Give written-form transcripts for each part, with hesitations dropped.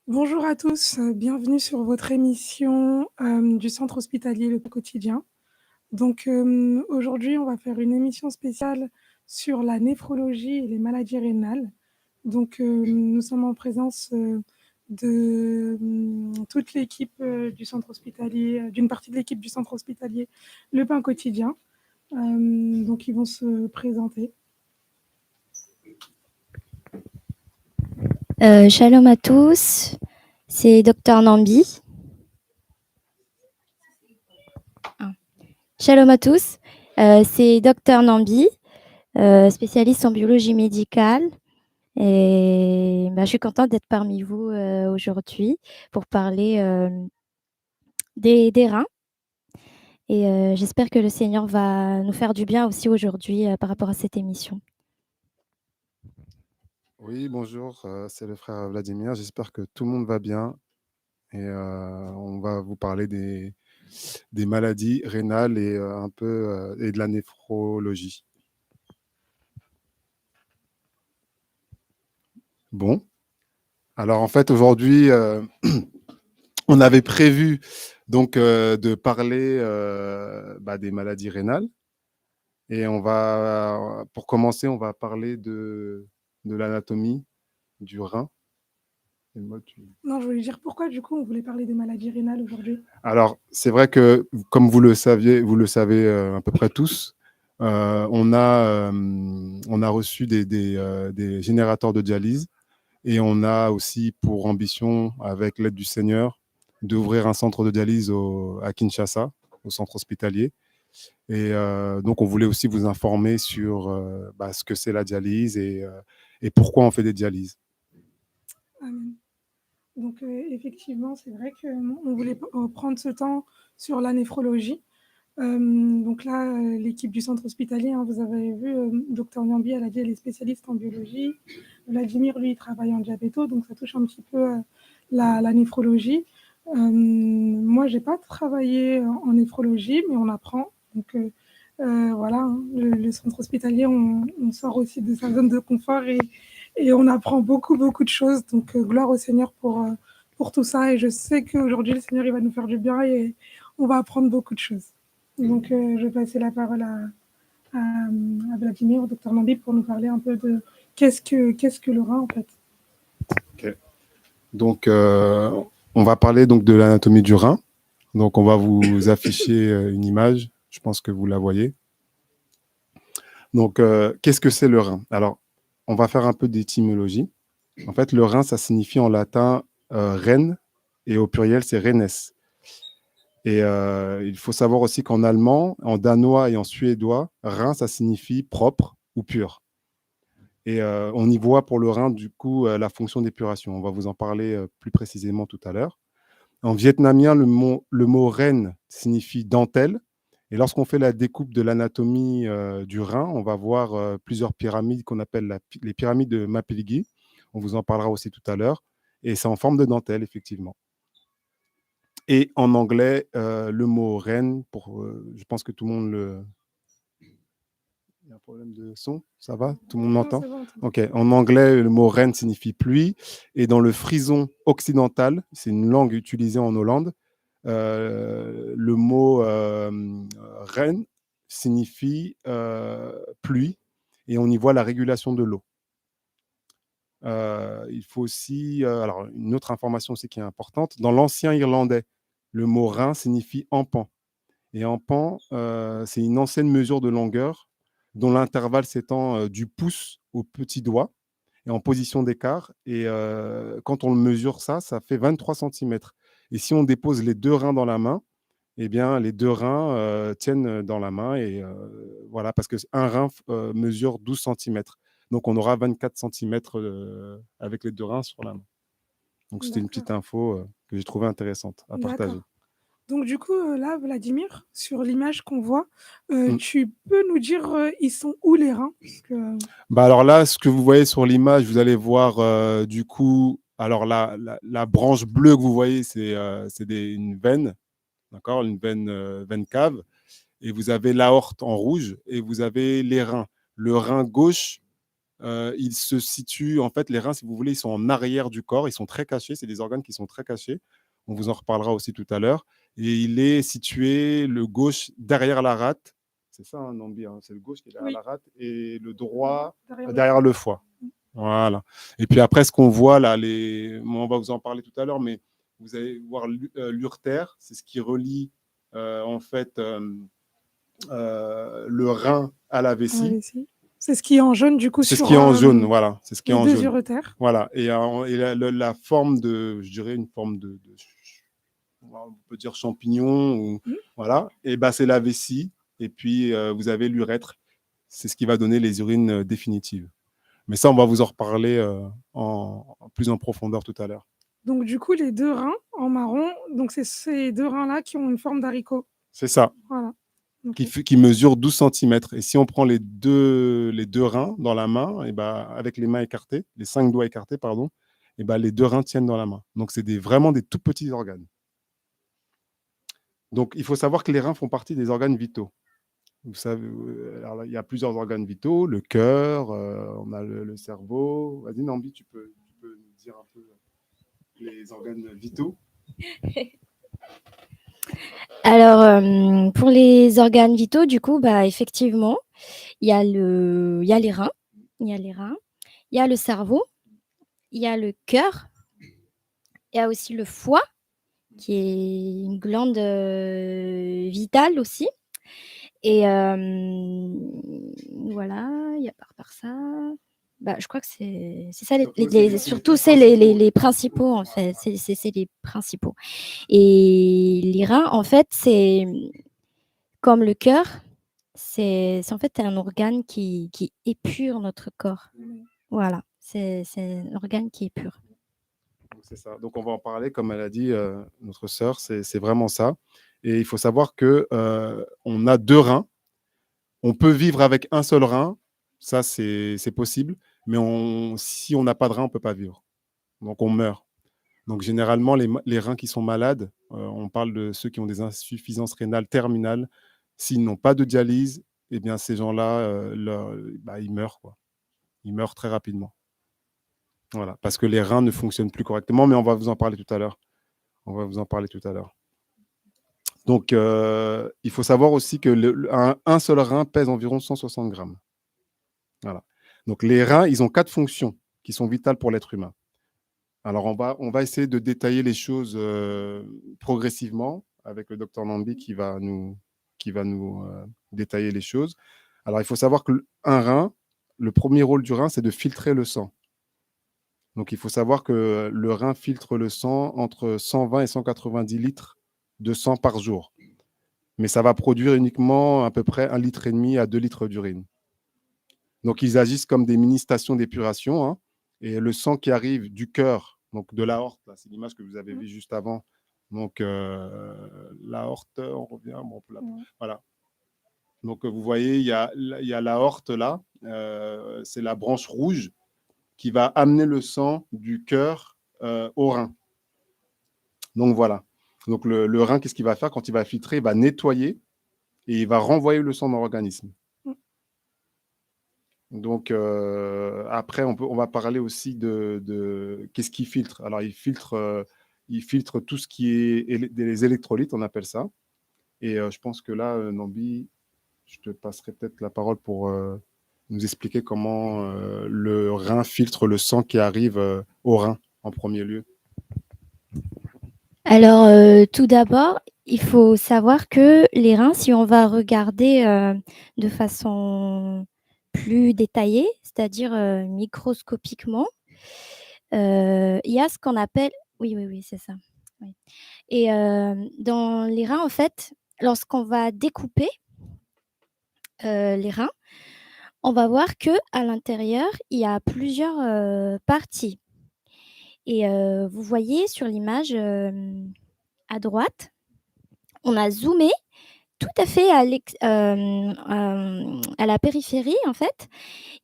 Bonjour à tous, bienvenue sur votre émission du Centre hospitalier Le Quotidien. Donc aujourd'hui, on va faire une émission spéciale sur la néphrologie et les maladies rénales. Donc nous sommes en présence de toute l'équipe du centre hospitalier, d'une partie de l'équipe du centre hospitalier Le Pain Quotidien. Donc ils vont se présenter. Shalom à tous, c'est Dr Nambi. Shalom à tous, c'est Dr Nambi, spécialiste en biologie médicale. Et je suis contente d'être parmi vous aujourd'hui pour parler des reins. Et j'espère que le Seigneur va nous faire du bien aussi aujourd'hui par rapport à cette émission. Oui, bonjour, c'est le frère Vladimir. J'espère que tout le monde va bien. Et on va vous parler des maladies rénales et un peu et de la néphrologie. Bon, alors en fait aujourd'hui, on avait prévu donc de parler des maladies rénales. Et pour commencer, on va parler de l'anatomie du rein. Non, je voulais dire pourquoi du coup on voulait parler des maladies rénales aujourd'hui. Alors, c'est vrai que, comme vous le savez à peu près tous, on a reçu des générateurs de dialyse et on a aussi pour ambition, avec l'aide du Seigneur, d'ouvrir un centre de dialyse à Kinshasa, au centre hospitalier. Et donc, on voulait aussi vous informer sur ce que c'est la dialyse et pourquoi on fait des dialyses. Amen. Donc effectivement, c'est vrai qu'on voulait prendre ce temps sur la néphrologie. Donc là, l'équipe du centre hospitalier, hein, vous avez vu, Dr Niambi, elle a dit elle est spécialiste en biologie. Vladimir, lui, il travaille en diabéto, donc ça touche un petit peu la néphrologie. Moi, j'ai pas travaillé en néphrologie, mais on apprend. Donc voilà, hein, le centre hospitalier, on sort aussi de sa zone de confort et on apprend beaucoup, beaucoup de choses. Donc gloire au Seigneur pour tout ça. Et je sais qu'aujourd'hui, le Seigneur, il va nous faire du bien et on va apprendre beaucoup de choses. Donc je vais passer la parole à Vladimir, au docteur Nambi, pour nous parler un peu de qu'est-ce que le rein, en fait. Okay. Donc, on va parler donc de l'anatomie du rein. Donc, on va vous afficher une image. Je pense que vous la voyez. Donc, qu'est-ce que c'est le rein? Alors, on va faire un peu d'étymologie. En fait, le rein, ça signifie en latin reine, et au pluriel, c'est renes. Et il faut savoir aussi qu'en allemand, en danois et en suédois, rein, ça signifie propre ou pur. Et on y voit pour le rein, du coup, la fonction d'épuration. On va vous en parler plus précisément tout à l'heure. En vietnamien, le mot reine signifie dentelle. Et lorsqu'on fait la découpe de l'anatomie du rein, on va voir plusieurs pyramides qu'on appelle les pyramides de Mapilgi. On vous en parlera aussi tout à l'heure. Et c'est en forme de dentelle, effectivement. Et en anglais, le mot reine, je pense que tout le monde le... Il y a un problème de son, ça va? Tout le monde m'entend? Bon, Ok. En anglais, le mot reine signifie pluie. Et dans le frison occidental, c'est une langue utilisée en Hollande, le mot reine signifie pluie. Et on y voit la régulation de l'eau. Il faut aussi... alors, une autre information aussi qui est importante. Dans l'ancien irlandais, le mot rein signifie empan. Et empan, c'est une ancienne mesure de longueur dont l'intervalle s'étend du pouce au petit doigt et en position d'écart. Et quand on le mesure, ça fait 23 cm. Et si on dépose les deux reins dans la main, eh bien, les deux reins tiennent dans la main. Et voilà, parce qu'un rein mesure 12 cm. Donc, on aura 24 cm avec les deux reins sur la main. Donc, c'était une petite info que j'ai trouvée intéressante à partager. Donc du coup, là, Vladimir, sur l'image qu'on voit, tu peux nous dire, ils sont où les reins? Parce que... Alors là, ce que vous voyez sur l'image, vous allez voir du coup, alors la branche bleue que vous voyez, c'est une veine, d'accord, une veine cave. Et vous avez l'aorte en rouge et vous avez les reins. Le rein gauche ils se situent, en fait, les reins, si vous voulez, ils sont en arrière du corps, ils sont très cachés, c'est des organes qui sont très cachés. On vous en reparlera aussi tout à l'heure. Et il est situé, le gauche, derrière la rate. C'est ça, hein, Nambi, hein, c'est le gauche qui est derrière la rate et le droit derrière le foie. Voilà. Et puis après, ce qu'on voit là, on va vous en parler tout à l'heure, mais vous allez voir l'urtère, c'est ce qui relie en fait le rein à la vessie. C'est ce qui est en jaune, du coup. C'est ce qui est en jaune, voilà. C'est ce qui est en jaune. Uretères. Voilà. Et la forme de, je dirais, une forme de on peut dire champignon, ou, voilà. Et ben, c'est la vessie. Et puis, vous avez l'urètre. C'est ce qui va donner les urines définitives. Mais ça, on va vous en reparler plus en profondeur tout à l'heure. Donc, du coup, les 2 reins en marron, donc c'est ces 2 reins-là qui ont une forme d'haricot. C'est ça. Voilà. Okay. Qui mesure 12 cm. Et si on prend les deux reins dans la main, et ben, avec les mains écartées, les 5 doigts écartés, pardon, et ben, les 2 reins tiennent dans la main. Donc, c'est vraiment des tout petits organes. Donc, il faut savoir que les reins font partie des organes vitaux. Vous savez, alors là, il y a plusieurs organes vitaux, le cœur, on a le cerveau. Vas-y, Nambi, tu peux nous dire un peu les organes vitaux. Alors, pour les organes vitaux, du coup, bah, effectivement, il y a les reins, il y a le cerveau, il y a le cœur, il y a aussi le foie, qui est une glande vitale aussi. Et voilà, il y a par ça. Bah, je crois que c'est ça, surtout c'est les principaux, en fait. C'est les principaux. Et les reins, en fait, c'est comme le cœur, c'est en fait un organe qui épure notre corps. Voilà, c'est un organe qui épure. C'est ça. Donc, on va en parler, comme elle a dit, notre sœur, c'est vraiment ça. Et il faut savoir qu'on a 2 reins. On peut vivre avec un seul rein, ça c'est possible, mais si on n'a pas de rein, on ne peut pas vivre. Donc on meurt. Donc généralement, les reins qui sont malades, on parle de ceux qui ont des insuffisances rénales terminales, s'ils n'ont pas de dialyse, eh bien ces gens-là, ils meurent, quoi. Ils meurent très rapidement. Voilà, parce que les reins ne fonctionnent plus correctement, mais on va vous en parler tout à l'heure. Donc, il faut savoir aussi que un seul rein pèse environ 160 grammes. Voilà. Donc, les reins, ils ont 4 fonctions qui sont vitales pour l'être humain. Alors, on va essayer de détailler les choses progressivement avec le docteur Nambi qui va nous détailler les choses. Alors, il faut savoir qu'un rein, le premier rôle du rein, c'est de filtrer le sang. Donc, il faut savoir que le rein filtre le sang entre 120 et 190 litres de sang par jour. Mais ça va produire uniquement à peu près 1,5 litre à 2 litres d'urine. Donc, ils agissent comme des mini-stations d'épuration. Hein, et le sang qui arrive du cœur, donc de l'aorte, c'est l'image que vous avez vue juste avant. Donc, l'aorte, on revient. Bon, voilà. Donc, vous voyez, il y a l'aorte là. C'est la branche rouge qui va amener le sang du cœur au rein. Donc, voilà. Donc, le rein, qu'est-ce qu'il va faire quand il va filtrer? Il va nettoyer et il va renvoyer le sang dans l'organisme. Donc, après, on va parler aussi de qu'est-ce qu'il filtre. Alors, il filtre tout ce qui est des électrolytes, on appelle ça. Et je pense que là, Nambi, je te passerai peut-être la parole pour nous expliquer comment le rein filtre le sang qui arrive au rein en premier lieu. Alors, tout d'abord, il faut savoir que les reins, si on va regarder de façon plus détaillée, c'est-à-dire microscopiquement, il y a ce qu'on appelle... Oui, c'est ça. Oui. Et dans les reins, en fait, lorsqu'on va découper les reins, on va voir qu'à l'intérieur, il y a plusieurs parties. Et vous voyez sur l'image à droite, on a zoomé tout à fait à la périphérie, en fait.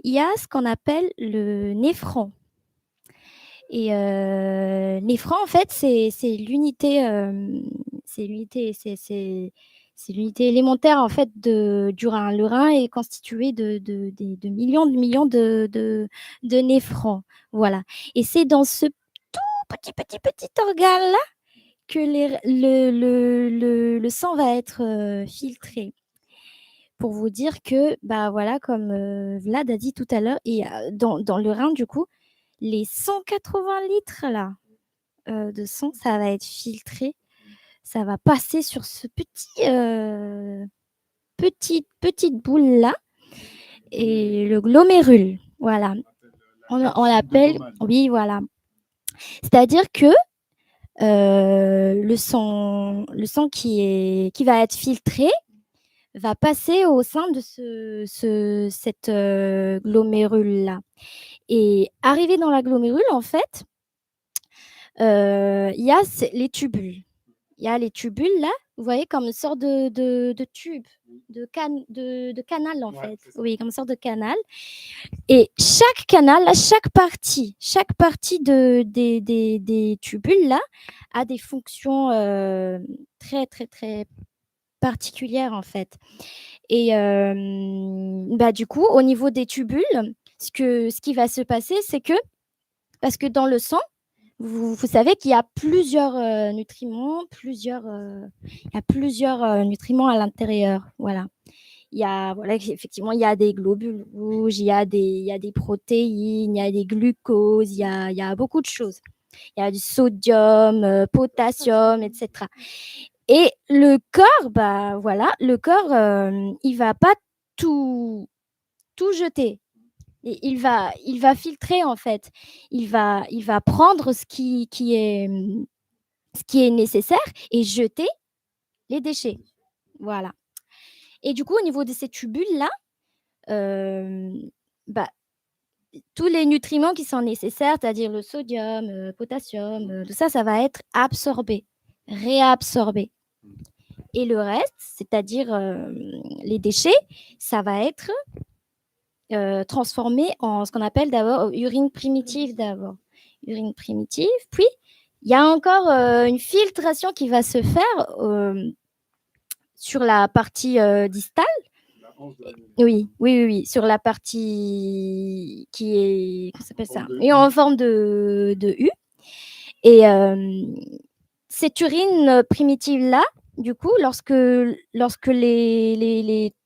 Il y a ce qu'on appelle le néphron. Et néphron, en fait, c'est l'unité, C'est l'unité élémentaire en fait du rein. Le rein est constitué de millions de néphrons. Voilà. Et c'est dans ce tout petit organe-là que le sang va être filtré. Pour vous dire que, bah voilà, comme Vlad a dit tout à l'heure, et dans le rein, du coup, les 180 litres là, de sang, ça va être filtré. Ça va passer sur ce petite boule là et le glomérule. Voilà. On l'appelle, oui, voilà. C'est-à-dire que le sang qui va être filtré va passer au sein de cette glomérule-là. Et arrivé dans la glomérule, en fait, il y a les tubules. Il y a les tubules là, vous voyez, comme une sorte de tube, de canal en fait. Oui, comme une sorte de canal. Et chaque canal, chaque partie des tubules là a des fonctions très, très, très particulières en fait. Et du coup, au niveau des tubules, ce qui va se passer, c'est que, parce que dans le sang, vous savez qu'il y a plusieurs nutriments, il y a plusieurs nutriments à l'intérieur. Voilà. Effectivement, il y a des globules rouges, il y a des protéines, il y a des glucoses, il y a beaucoup de choses. Il y a du sodium, potassium, etc. Et le corps, le corps, il va pas tout jeter. Et il va filtrer en fait. Il va prendre ce qui est nécessaire et jeter les déchets. Voilà. Et du coup, au niveau de ces tubules-là, tous les nutriments qui sont nécessaires, c'est-à-dire le sodium, potassium, tout ça, ça va être absorbé, réabsorbé. Et le reste, c'est-à-dire les déchets, ça va être transformé en ce qu'on appelle d'abord urine primitive d'abord. Urine primitive, puis il y a encore une filtration qui va se faire sur la partie distale. Oui, sur la partie qui est, comment s'appelle ça? Et en forme de U. Et cette urine primitive-là, du coup, lorsque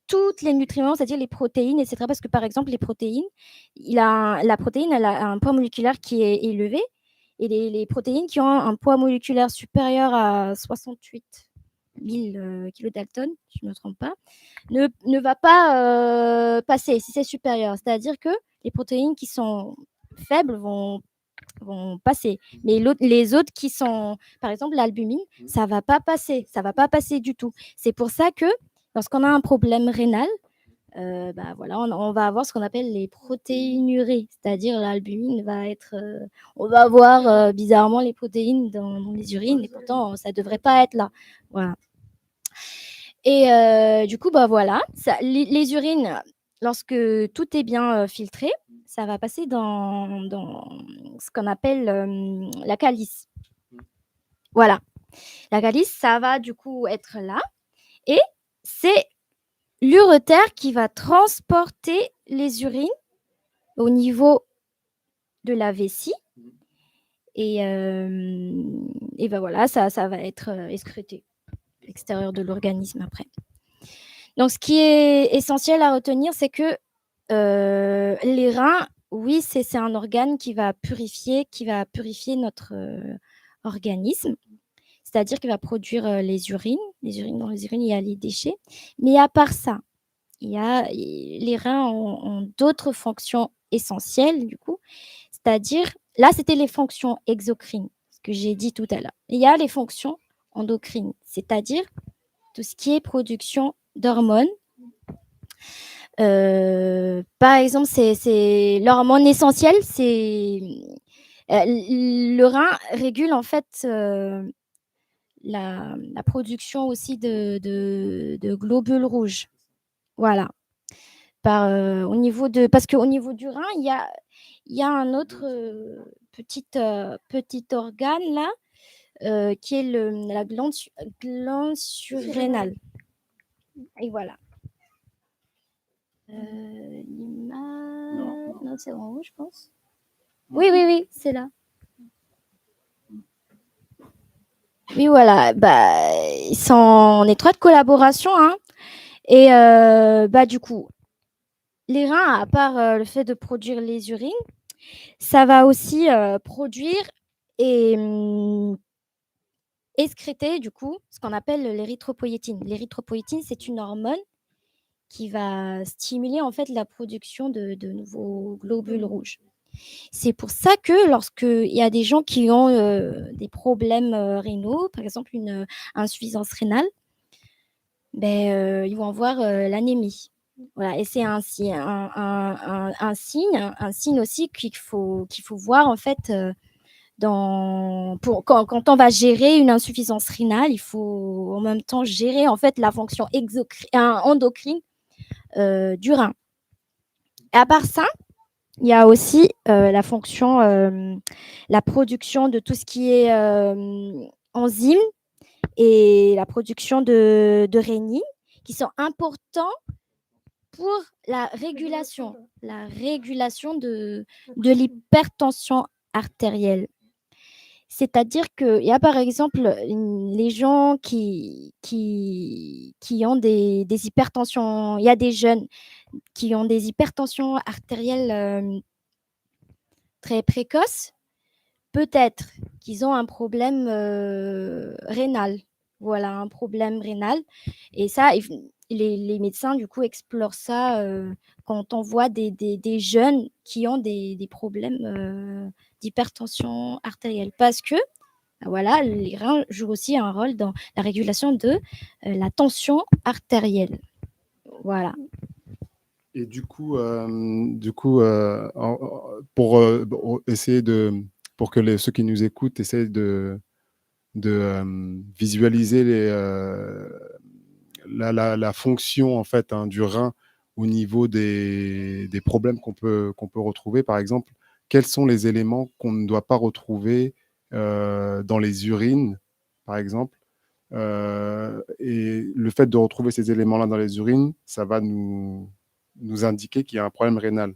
toutes les nutriments, c'est-à-dire les protéines, etc., parce que par exemple, les protéines, la protéine, elle a un poids moléculaire qui est élevé, et les protéines qui ont un poids moléculaire supérieur à 68 000 kilodaltons, si je ne me trompe pas, ne va pas passer si c'est supérieur. C'est-à-dire que les protéines qui sont faibles vont passer. Mais les autres qui sont, par exemple, l'albumine, ça va pas passer du tout. C'est pour ça que lorsqu'on a un problème rénal, on va avoir ce qu'on appelle les protéinurées, c'est-à-dire l'albumine va être, on va avoir bizarrement les protéines dans les urines, et pourtant ça devrait pas être là. Voilà. Et du coup, les urines, lorsque tout est bien filtré, ça va passer dans ce qu'on appelle la calice. Voilà. La calice, ça va du coup être là. Et c'est l'urétère qui va transporter les urines au niveau de la vessie. Et voilà, ça va être excrété à l'extérieur de l'organisme après. Donc, ce qui est essentiel à retenir, c'est que les reins, oui, c'est un organe qui va purifier notre organisme. C'est-à-dire qu'il va produire les urines. Dans les urines, il y a les déchets. Mais à part ça, les reins ont d'autres fonctions essentielles, du coup. C'est-à-dire, là, c'était les fonctions exocrines, ce que j'ai dit tout à l'heure. Il y a les fonctions endocrines, c'est-à-dire tout ce qui est production d'hormones. Par exemple, c'est l'hormone essentielle, c'est le rein régule en fait la production aussi de globules rouges. Voilà. Parce qu'au niveau du rein, il y a un autre petit organe là qui est la glande surrénale. Et voilà. L'image... Non, c'est en haut, je pense. Oui, c'est là. Oui, voilà. Bah, ils sont en étroite collaboration, hein. Et bah, du coup, les reins, à part le fait de produire les urines, ça va aussi produire et excréter, du coup, ce qu'on appelle l'érythropoïétine. L'érythropoïétine, c'est une hormone qui va stimuler en fait la production de nouveaux globules rouges. C'est pour ça que lorsqu'il y a des gens qui ont des problèmes rénaux, par exemple une insuffisance rénale, ils vont avoir l'anémie. Voilà, et c'est un signe aussi qu'il faut voir en fait quand on va gérer une insuffisance rénale, il faut en même temps gérer en fait la fonction endocrine du rein. Et à part ça, il y a aussi la fonction, la production de tout ce qui est enzymes et la production de rénine qui sont importants pour la régulation de l'hypertension artérielle. C'est-à-dire qu'il y a par exemple les gens qui ont des hypertensions, il y a des jeunes qui ont des hypertensions artérielles très précoces, peut-être qu'ils ont un problème rénal. Voilà, un problème rénal. Et ça, les médecins, du coup, explorent ça quand on voit des jeunes qui ont des problèmes d'hypertension artérielle. Parce que, voilà, les reins jouent aussi un rôle dans la régulation de la tension artérielle. Voilà. Et du coup, pour essayer pour que ceux qui nous écoutent essayent de visualiser la fonction en fait du rein au niveau des problèmes qu'on peut retrouver, par exemple, quels sont les éléments qu'on ne doit pas retrouver dans les urines, par exemple. Et le fait de retrouver ces éléments-là dans les urines, ça va nous indiquer qu'il y a un problème rénal.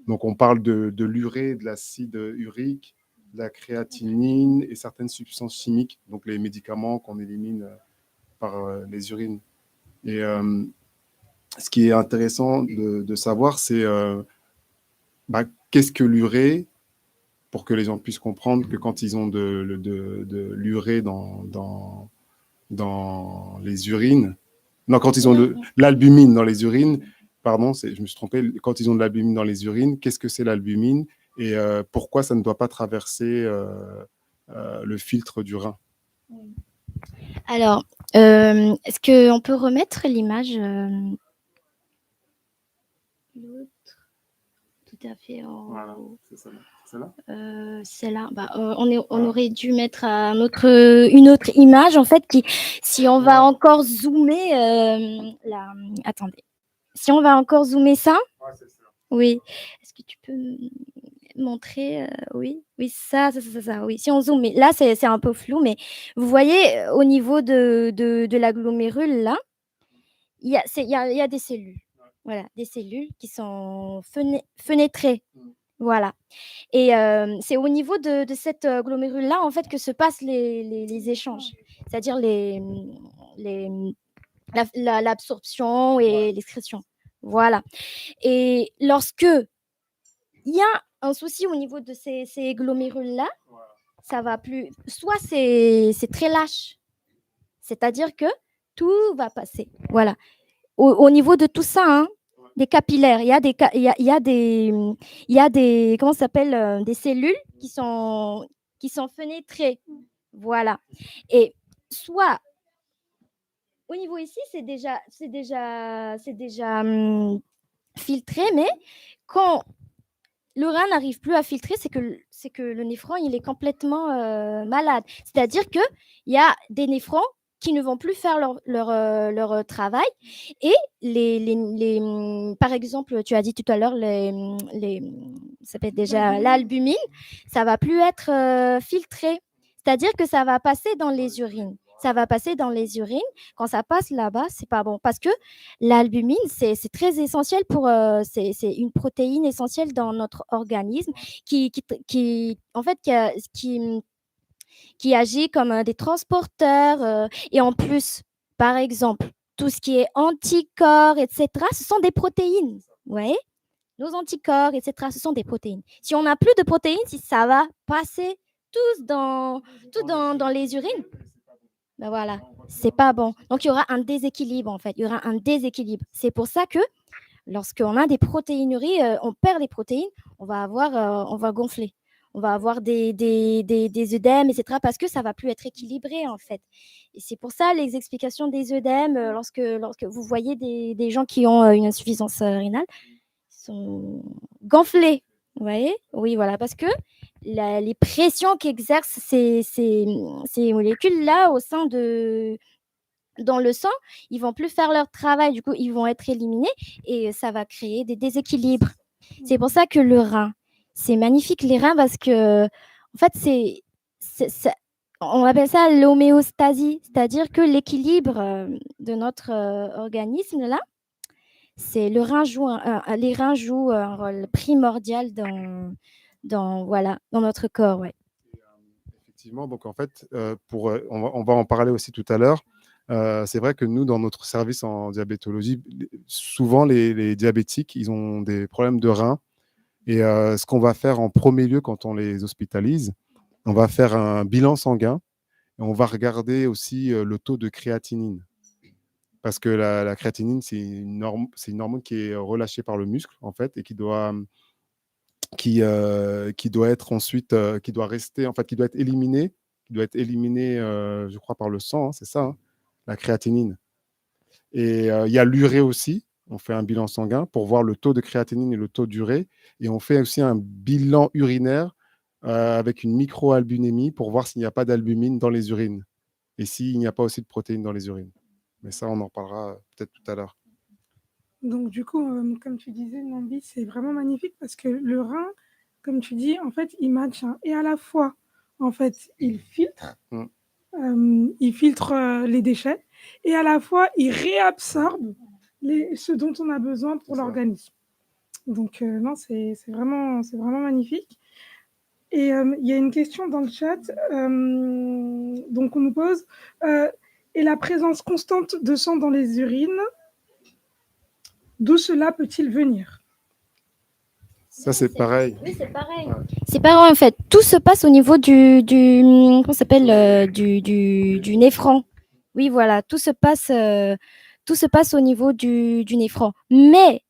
Donc, on parle de l'urée, de l'acide urique, de la créatinine et certaines substances chimiques, donc les médicaments qu'on élimine par les urines. Et ce qui est intéressant de savoir, c'est qu'est-ce que l'urée, pour que les gens puissent comprendre que quand ils ont de l'urée dans les urines, non, quand ils ont de l'albumine dans les urines, pardon, je me suis trompé, quand ils ont de l'albumine dans les urines, qu'est-ce que c'est l'albumine et pourquoi ça ne doit pas traverser le filtre du rein? Alors, est-ce qu'on peut remettre l'image l'autre? Tout à fait. Voilà, c'est ça. C'est là. On aurait dû mettre une autre image, en fait, si on va encore zoomer, attendez. Si on va encore zoomer ça, c'est ça. Oui. Est-ce que tu peux montrer Oui, ça. Oui, si on zoome, mais là, c'est un peu flou, mais vous voyez, au niveau de l'agglomérule, là, il y a des cellules. Voilà, des cellules qui sont fenêtrées. Voilà. Et c'est au niveau de cette glomérule-là, en fait, que se passent les échanges, c'est-à-dire l'absorption et l'excrétion. Voilà. Et lorsque il y a un souci au niveau de ces glomérules-là, ça va plus. Soit c'est très lâche, c'est-à-dire que tout va passer. Voilà. Au niveau de tout ça, hein, des capillaires, il y a des comment ça s'appelle, des cellules qui sont fenêtrées. Voilà. Et soit au niveau ici, c'est déjà filtré, mais quand le rein n'arrive plus à filtrer, c'est que le néphron, il est complètement malade. C'est-à-dire qu'il y a des néphrons qui ne vont plus faire leur travail. Et par exemple, tu as dit tout à l'heure, ça s'appelle déjà l'albumine, ça ne va plus être filtré. C'est-à-dire que ça va passer dans les urines. ça va passer dans les urines. Quand ça passe là-bas, c'est pas bon. Parce que l'albumine, c'est très essentiel c'est une protéine essentielle dans notre organisme en fait, qui agit comme des transporteurs. Et en plus, par exemple, tout ce qui est anticorps, etc., ce sont des protéines. Ouais. Nos anticorps, etc., ce sont des protéines. Si on n'a plus de protéines, si ça va passer dans les urines, ben voilà, c'est pas bon. Donc, il y aura un déséquilibre, en fait. Il y aura un déséquilibre. C'est pour ça que lorsqu'on a des protéinuries, on perd les protéines, on va gonfler. On va avoir des œdèmes, etc., parce que ça ne va plus être équilibré, en fait. Et c'est pour ça les explications des œdèmes, lorsque vous voyez des gens qui ont une insuffisance rénale, sont gonflés. Vous voyez? Oui, voilà, parce que les pressions qu'exercent ces molécules-là dans le sang, ils vont plus faire leur travail, du coup, ils vont être éliminés et ça va créer des déséquilibres. C'est pour ça que le rein, c'est magnifique les reins parce que, en fait, on appelle ça l'homéostasie, c'est-à-dire que l'équilibre de notre organisme là, les reins jouent un rôle primordial dans notre corps, ouais. Effectivement, donc en fait, on va en parler aussi tout à l'heure. C'est vrai que nous, dans notre service en diabétologie, souvent les diabétiques, ils ont des problèmes de reins. Et ce qu'on va faire en premier lieu quand on les hospitalise, on va faire un bilan sanguin et on va regarder aussi le taux de créatinine. Parce que la créatinine, c'est une hormone qui est relâchée par le muscle, en fait, et qui doit être ensuite, qui doit rester, en fait, qui doit être éliminée, je crois, par le sang, hein, c'est ça, hein, la créatinine. Et il y a l'urée aussi. On fait un bilan sanguin pour voir le taux de créatinine et le taux d'urée. Et on fait aussi un bilan urinaire avec une microalbumémie pour voir s'il n'y a pas d'albumine dans les urines et s'il n'y a pas aussi de protéines dans les urines. Mais ça, on en parlera peut-être tout à l'heure. Donc, du coup, comme tu disais, Nambi, c'est vraiment magnifique parce que le rein, comme tu dis, en fait, il match. Et à la fois, en fait, il filtre, les déchets et à la fois, il réabsorbe ce dont on a besoin pour l'organisme. Donc, non, c'est vraiment magnifique. Et il y a une question dans le chat donc on nous pose et la présence constante de sang dans les urines, d'où cela peut-il venir? Ça, c'est pareil. Oui, c'est pareil. Ouais. C'est pareil, en fait. Tout se passe au niveau comment s'appelle, du néphron. Oui, voilà. Tout se passe au niveau du néphron. Mais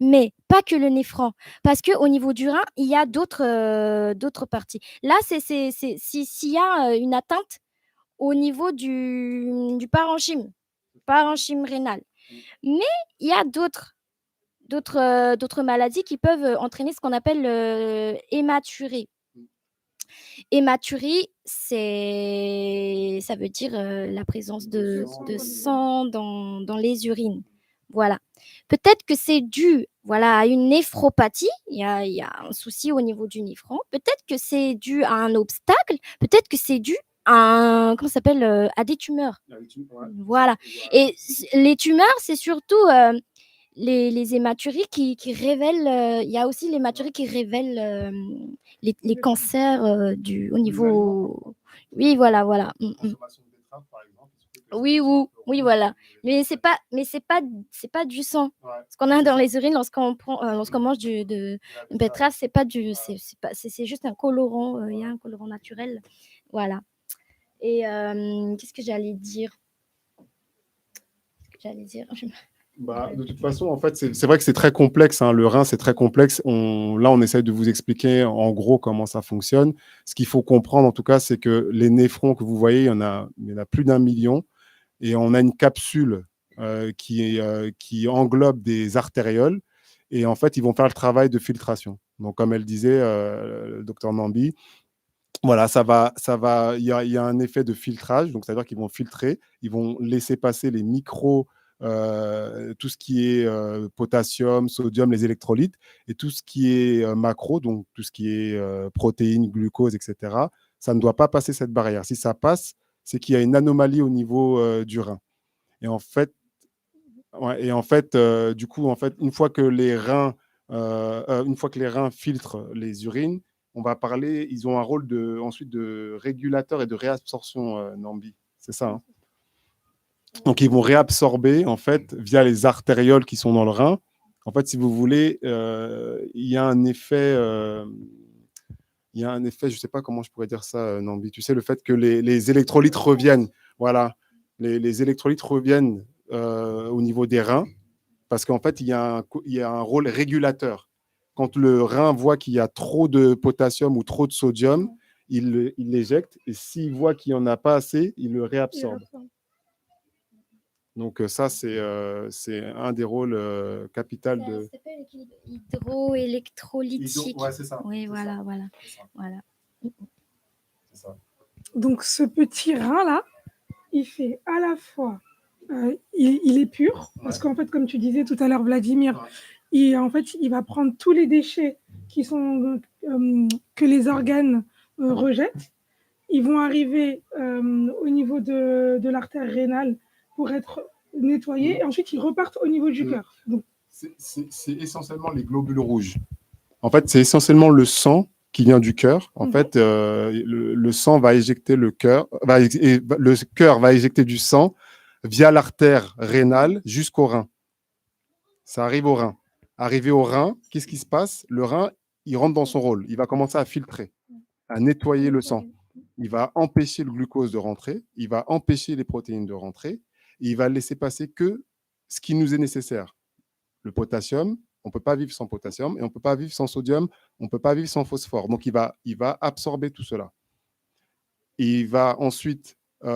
pas que le néphron. Parce qu'au niveau du rein, il y a d'autres parties. Là, s'il y a une atteinte au niveau du parenchyme rénal. Mais il y a d'autres maladies qui peuvent entraîner ce qu'on appelle hématurie. Hématurie, ça veut dire la présence de sang dans les urines. Voilà. Peut-être que c'est dû à une néphropathie, il y a un souci au niveau du néphron. Peut-être que c'est dû à un obstacle. Peut-être que c'est dû à des tumeurs. Voilà. Et les tumeurs, c'est surtout les hématuries qui révèlent. Il y a aussi les hématuries qui révèlent les cancers au niveau. Oui, voilà. Oui, voilà. Mais c'est pas du sang. Ce qu'on a dans les urines lorsqu'on mange une betterave, c'est pas c'est juste un colorant. Il y a un colorant naturel. Voilà. Et qu'est-ce que j'allais dire? De toute façon, en fait, c'est vrai que c'est très complexe. Hein. Le rein, c'est très complexe. Là, on essaie de vous expliquer en gros comment ça fonctionne. Ce qu'il faut comprendre, en tout cas, c'est que les néphrons que vous voyez, il y en a plus d'1 million. Et on a une capsule qui englobe des artérioles. Et en fait, ils vont faire le travail de filtration. Donc, comme elle disait, le docteur Nambi, voilà, il y a un effet de filtrage. Donc, c'est-à-dire qu'ils vont filtrer, ils vont laisser passer les micros, tout ce qui est potassium, sodium, les électrolytes, et tout ce qui est macro, donc tout ce qui est protéines, glucose, etc. Ça ne doit pas passer cette barrière. Si ça passe, c'est qu'il y a une anomalie au niveau du rein. Et en fait, du coup, une fois que les reins filtrent les urines, on va parler, ils ont un rôle ensuite de régulateur et de réabsorption, Nambi. C'est ça, hein. Donc, ils vont réabsorber, en fait, via les artérioles qui sont dans le rein. En fait, si vous voulez, il y a un effet, je ne sais pas comment je pourrais dire ça, Nambi. Tu sais, le fait que les électrolytes reviennent. Voilà, les électrolytes reviennent au niveau des reins, parce qu'en fait, il y a un rôle régulateur. Quand le rein voit qu'il y a trop de potassium ou trop de sodium, il l'éjecte, et s'il voit qu'il n'y en a pas assez, il le réabsorbe. Donc ça, c'est un des rôles capitaux de... Ça s'appelle l'équilibre hydroélectrolytique. Ouais, c'est ça. Oui, c'est voilà, ça. voilà. C'est ça. Voilà. C'est ça. Donc, ce petit rein-là, il fait à la fois, il est pur, parce qu'en fait, comme tu disais tout à l'heure, Vladimir, il va prendre tous les déchets que les organes rejettent. Ils vont arriver au niveau de l'artère rénale pour être nettoyés, et ensuite ils repartent au niveau du cœur. Donc, c'est essentiellement les globules rouges. En fait, c'est essentiellement le sang qui vient du cœur. En fait, le sang va éjecter le cœur, le cœur va éjecter du sang via l'artère rénale jusqu'au rein. Ça arrive au rein. Arrivé au rein, qu'est-ce qui se passe? Le rein, il rentre dans son rôle. Il va commencer à filtrer, à nettoyer le sang. Il va empêcher le glucose de rentrer, il va empêcher les protéines de rentrer, et il va laisser passer que ce qui nous est nécessaire. Le potassium, on ne peut pas vivre sans potassium, et on ne peut pas vivre sans sodium, on ne peut pas vivre sans phosphore. Donc, il va absorber tout cela. Et il va ensuite, il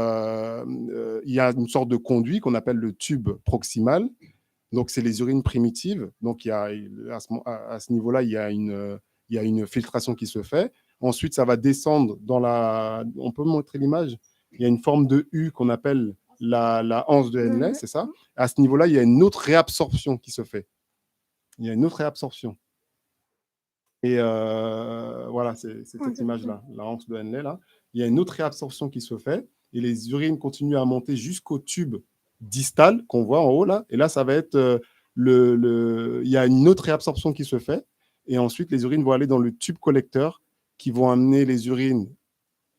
y a une sorte de conduit qu'on appelle le tube proximal. Donc, c'est les urines primitives. Donc, à ce niveau-là, il y a une filtration qui se fait. Ensuite, ça va descendre dans on peut montrer l'image. Il y a une forme de U qu'on appelle la anse de Henle, c'est ça. À ce niveau-là, il y a une autre réabsorption qui se fait. Il y a une autre réabsorption. Et voilà, c'est cette image-là, la anse de Henle, là. Il y a une autre réabsorption qui se fait et les urines continuent à monter jusqu'au tube distal qu'on voit en haut, là. Et là, ça va être il y a une autre réabsorption qui se fait. Et ensuite, les urines vont aller dans le tube collecteur qui vont amener les urines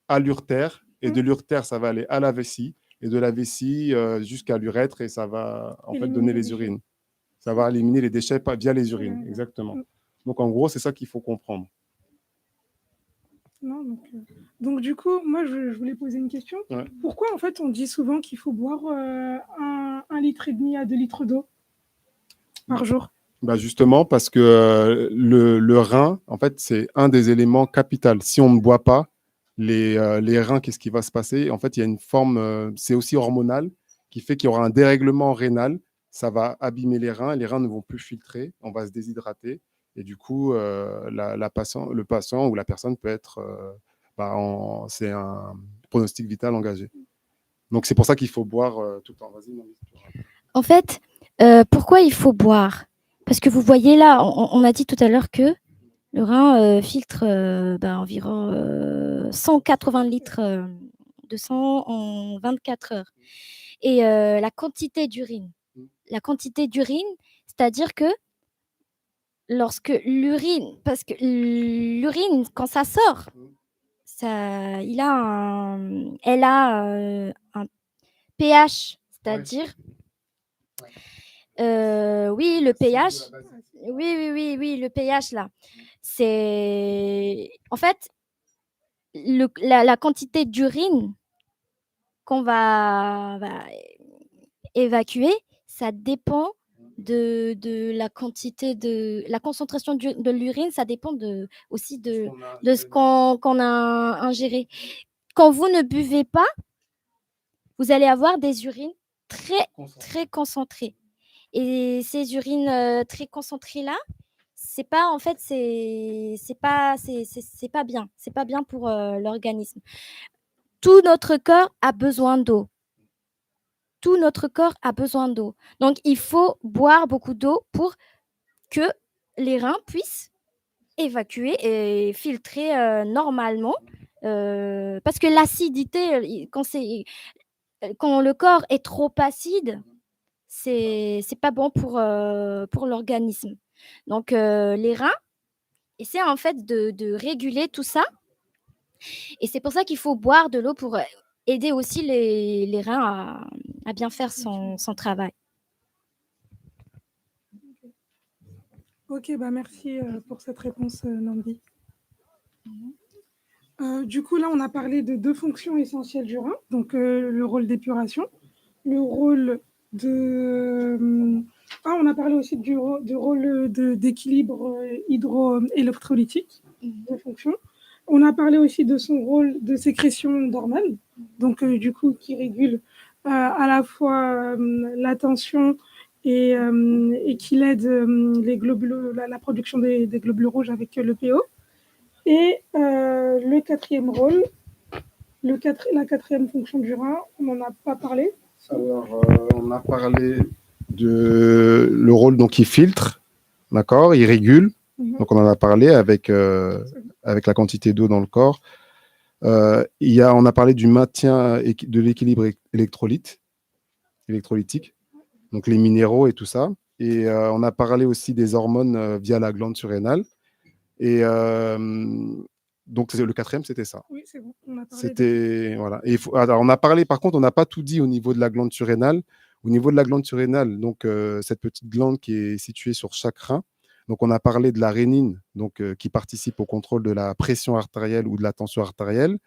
à l'urtère. Et de l'urtère, ça va aller à la vessie. Et de la vessie jusqu'à l'urètre. Et ça va en fait donner les urines. Ça va éliminer les déchets via les urines. Exactement. Donc, en gros, c'est ça qu'il faut comprendre. Non, donc, du coup, moi, je voulais poser une question. Ouais. Pourquoi, en fait, on dit souvent qu'il faut boire 1,5 litre à 2 litres d'eau par jour? Bah justement, parce que le rein, en fait, c'est un des éléments capitaux. Si on ne boit pas, les reins, qu'est-ce qui va se passer? En fait, il y a une forme, c'est aussi hormonal, qui fait qu'il y aura un dérèglement rénal. Ça va abîmer les reins, et les reins ne vont plus filtrer, on va se déshydrater. Et du coup, le patient ou la personne peut être, c'est un pronostic vital engagé. Donc, c'est pour ça qu'il faut boire tout le temps. Vas-y, Marie. En fait, pourquoi il faut boire? Parce que vous voyez là, on a dit tout à l'heure que le rein filtre environ 180 litres de sang en 24 heures. Et la quantité d'urine, c'est-à-dire que lorsque parce que l'urine, quand ça sort, elle a un pH, c'est-à-dire, oui, le pH, oui, le pH là, c'est en fait la quantité d'urine qu'on va évacuer, ça dépend de la quantité la concentration de l'urine, ça dépend aussi de ce qu'on a ingéré. Quand vous ne buvez pas, vous allez avoir des urines très concentrées. Et ces urines très concentrées là, c'est pas bien. C'est pas bien pour l'organisme. Tout notre corps a besoin d'eau. Donc, il faut boire beaucoup d'eau pour que les reins puissent évacuer et filtrer normalement Parce que l'acidité, quand le corps est trop acide, c'est pas bon pour l'organisme. Donc, les reins essaient en fait de réguler tout ça. Et c'est pour ça qu'il faut boire de l'eau pour aider aussi les reins à bien faire son travail. Ok, bah merci pour cette réponse, Namdi. Du coup, là, on a parlé de deux fonctions essentielles du rein, donc le rôle d'épuration, le rôle on a parlé aussi du rôle d'équilibre hydroélectrolytique, de fonction. On a parlé aussi de son rôle de sécrétion d'hormones, donc du coup, qui régule à la fois la tension et qui aide la production des globules rouges avec le PO. Et le quatrième rôle, la quatrième fonction du rein, on n'en a pas parlé. Alors, on a parlé de le rôle, donc il filtre, d'accord, il régule. Donc on en a parlé avec la quantité d'eau dans le corps. On a parlé du maintien de l'équilibre électrolytique, donc les minéraux et tout ça. Et on a parlé aussi des hormones via la glande surrénale. Et donc le quatrième, c'était ça. Oui, c'est bon. Voilà. Et alors, on a parlé, par contre, on n'a pas tout dit au niveau de la glande surrénale. Au niveau de la glande surrénale, donc cette petite glande qui est située sur chaque rein. Donc on a parlé de la rénine, donc qui participe au contrôle de la pression artérielle ou de la tension artérielle.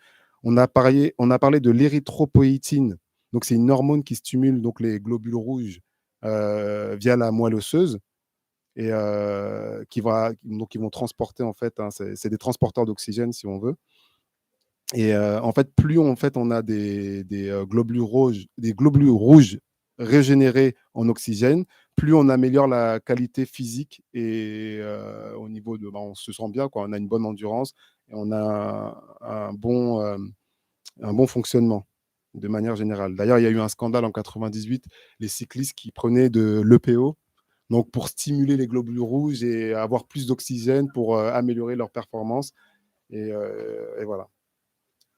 On a parlé de l'érythropoïétine. Donc c'est une hormone qui stimule donc les globules rouges via la moelle osseuse et qui vont transporter en fait, hein, c'est des transporteurs d'oxygène si on veut. Et en fait, plus on a des globules rouges régénérés en oxygène, plus on améliore la qualité physique et au niveau de, on se sent bien, quoi. On a une bonne endurance et on a un bon fonctionnement de manière générale. D'ailleurs, il y a eu un scandale en 98, les cyclistes qui prenaient de l'EPO, donc pour stimuler les globules rouges et avoir plus d'oxygène pour améliorer leur performance. Et voilà.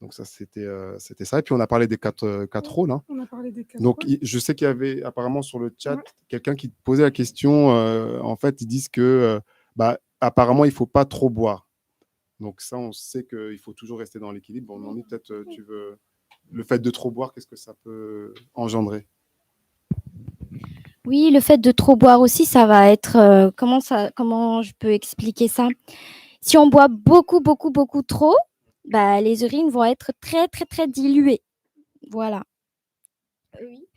Donc ça, c'était ça. Et puis, on a parlé des quatre rôles. Hein. On a parlé des 4 Donc, rôles. je sais qu'il y avait apparemment sur le chat quelqu'un qui posait la question. En fait, ils disent que apparemment, il ne faut pas trop boire. Donc ça, on sait qu'il faut toujours rester dans l'équilibre. Bon, Nami, peut-être tu veux... Le fait de trop boire, qu'est-ce que ça peut engendrer? Oui, le fait de trop boire aussi, ça va être... comment je peux expliquer ça? Si on boit beaucoup, beaucoup, beaucoup trop, les urines vont être très, très, très diluées. Voilà. Oui.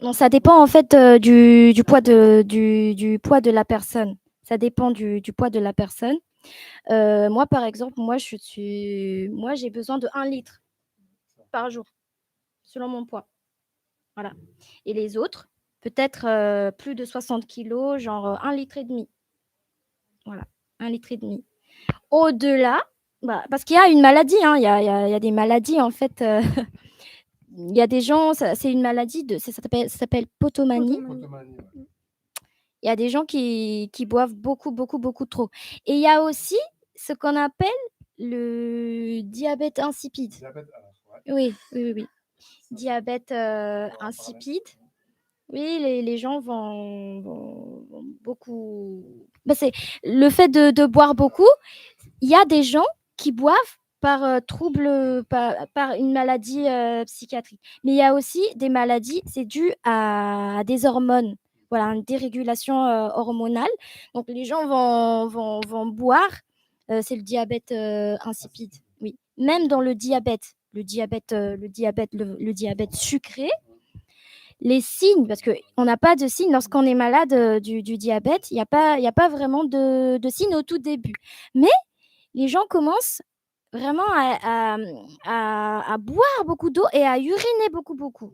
Non, ça dépend en fait du poids du poids de la personne. Ça dépend du poids de la personne. Moi, par exemple, moi, j'ai besoin de 1 litre par jour, selon mon poids. Voilà. Et les autres, peut-être plus de 60 kilos, genre 1,5 litre. Voilà, 1,5 litre. Au-delà, parce qu'il y a une maladie, hein, il y a des maladies en fait. Il y a des gens, c'est une maladie, ça s'appelle potomanie. Il y a des gens qui boivent beaucoup, beaucoup, beaucoup trop. Et il y a aussi ce qu'on appelle le diabète insipide. Oui. Diabète insipide. Oui, les gens vont beaucoup... c'est le fait de boire beaucoup. Il y a des gens qui boivent par trouble, par une maladie psychiatrique. Mais il y a aussi des maladies, c'est dû à des hormones. Voilà, une dérégulation hormonale. Donc, les gens vont boire. C'est le diabète insipide. Oui. Même dans le diabète sucré, les signes, parce qu'on n'a pas de signes lorsqu'on est malade du diabète, il n'y a pas vraiment de signes au tout début. Mais les gens commencent vraiment à boire beaucoup d'eau et à uriner beaucoup, beaucoup.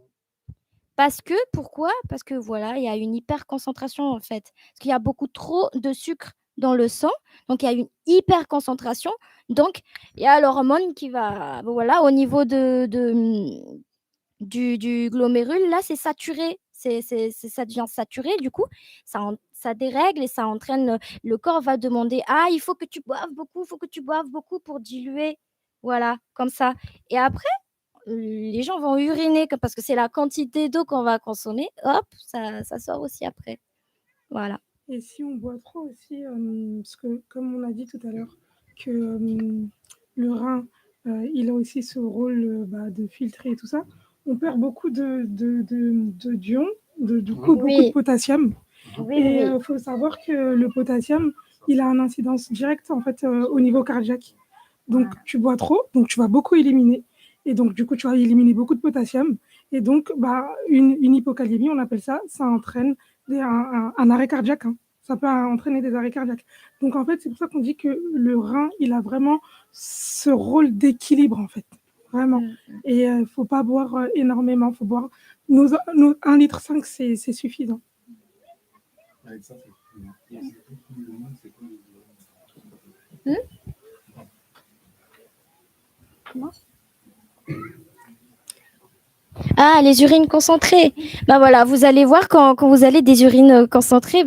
Pourquoi? Parce que voilà, il y a une hyperconcentration en fait. Parce qu'il y a beaucoup trop de sucre dans le sang, donc il y a une hyperconcentration. Donc, il y a l'hormone qui va, voilà, au niveau du glomérule, là, c'est saturé. Ça devient saturé, du coup, ça ça dérègle et ça entraîne, le corps va demander: «Ah, il faut que tu boives beaucoup, il faut que tu boives beaucoup pour diluer». Voilà, comme ça et après, les gens vont uriner parce que c'est la quantité d'eau qu'on va consommer, hop, ça sort aussi après. Voilà. Et si on boit trop aussi, parce que comme on a dit tout à l'heure, que le rein, il a aussi ce rôle de filtrer et tout ça, on perd beaucoup d'ions, du coup beaucoup de Oui, potassium. oui, Et oui. il faut savoir que le potassium, il a une incidence directe en fait au niveau cardiaque. Donc tu bois trop, donc tu vas beaucoup éliminer. Et donc du coup, tu vas éliminer beaucoup de potassium. Et donc, une hypocalémie, on appelle ça, ça entraîne un arrêt cardiaque. Hein. Ça peut entraîner des arrêts cardiaques. Donc en fait, c'est pour ça qu'on dit que le rein, il a vraiment ce rôle d'équilibre en fait. Vraiment. Mmh. Et il ne faut pas boire énormément. Il faut boire 1,5 litre, c'est suffisant. Mmh? Ah, les urines concentrées. Ben voilà, vous allez voir quand vous avez des urines concentrées,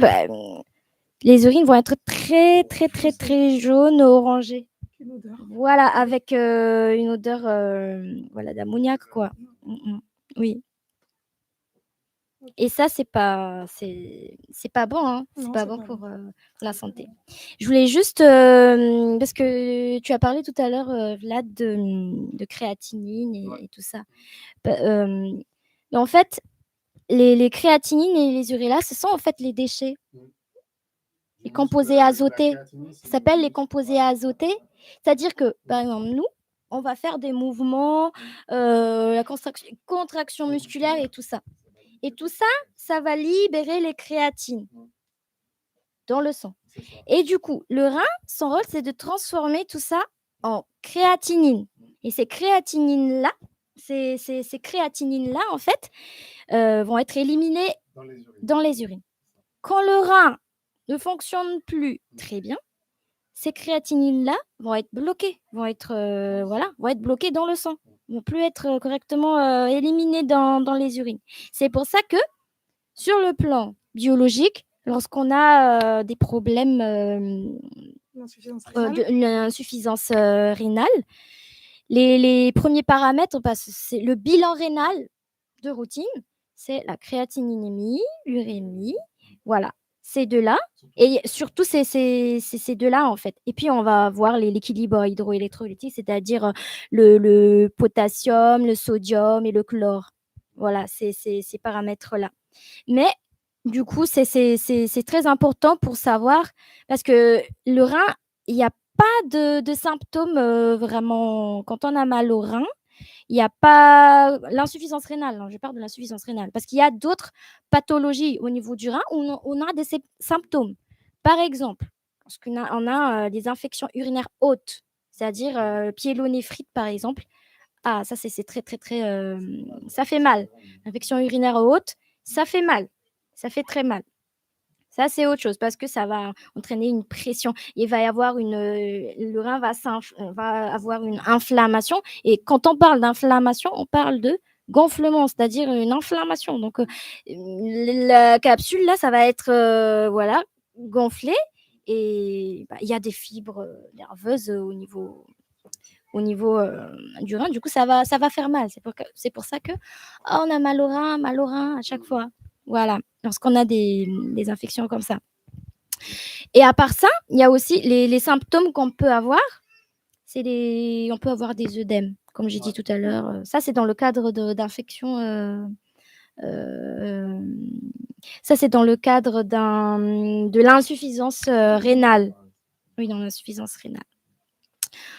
les urines vont être très, très, très, très jaunes, orangées. Une odeur. Voilà, avec une odeur voilà, d'ammoniac, quoi. Oui. Et ça, c'est pas bon, hein. C'est Non, pas c'est bon pas pour bon. la santé. Je voulais juste, parce que tu as parlé tout à l'heure, Vlad, de créatinine et tout ça. Mais en fait, les créatinines et les urélas, ce sont en fait les déchets, les composés azotés. Ça s'appelle les composés azotés. C'est-à-dire que, par exemple, nous, on va faire des mouvements, la contraction musculaire et tout ça. Et tout ça, ça va libérer les créatines dans le sang. Et du coup, le rein, son rôle, c'est de transformer tout ça en créatinine. Et ces créatinines-là, en fait, vont être éliminées dans les urines. Quand le rein ne fonctionne plus très bien, ces créatinines-là vont être bloquées, vont être bloquées dans le sang, vont plus être correctement éliminées dans les urines. C'est pour ça que, sur le plan biologique, lorsqu'on a des problèmes une insuffisance rénale, les premiers paramètres, c'est le bilan rénal de routine, c'est la créatininémie, l'urémie, voilà, ces deux-là. Et surtout, c'est ces deux-là, en fait. Et puis, on va voir l'équilibre hydroélectrolytique, c'est-à-dire le potassium, le sodium et le chlore. Voilà, ces paramètres-là. Mais du coup, c'est très important pour savoir, parce que le rein, il n'y a pas de symptômes vraiment. Quand on a mal au rein, il n'y a pas l'insuffisance rénale. Non, je parle de l'insuffisance rénale. Parce qu'il y a d'autres pathologies au niveau du rein où on a des symptômes. Par exemple, on a des infections urinaires hautes, c'est-à-dire pyélonéphrite, par exemple. Ah, ça, c'est très, très, très. Ça fait mal. Infection urinaire haute, ça fait mal. Ça fait très mal. Ça, c'est autre chose parce que ça va entraîner une pression. Il va y avoir le rein va avoir une inflammation. Et quand on parle d'inflammation, on parle de gonflement, c'est-à-dire une inflammation. Donc, la capsule, là, ça va être voilà, gonflée et il y a des fibres nerveuses au niveau du rein. Du coup, ça va faire mal. C'est pour ça que on a mal au rein à chaque fois. Voilà, lorsqu'on a des infections comme ça. Et à part ça, il y a aussi les symptômes qu'on peut avoir. On peut avoir des œdèmes, comme j'ai dit tout à l'heure. Ça, c'est dans le cadre d'infections. Ça, c'est dans le cadre de l'insuffisance rénale. Oui, dans l'insuffisance rénale.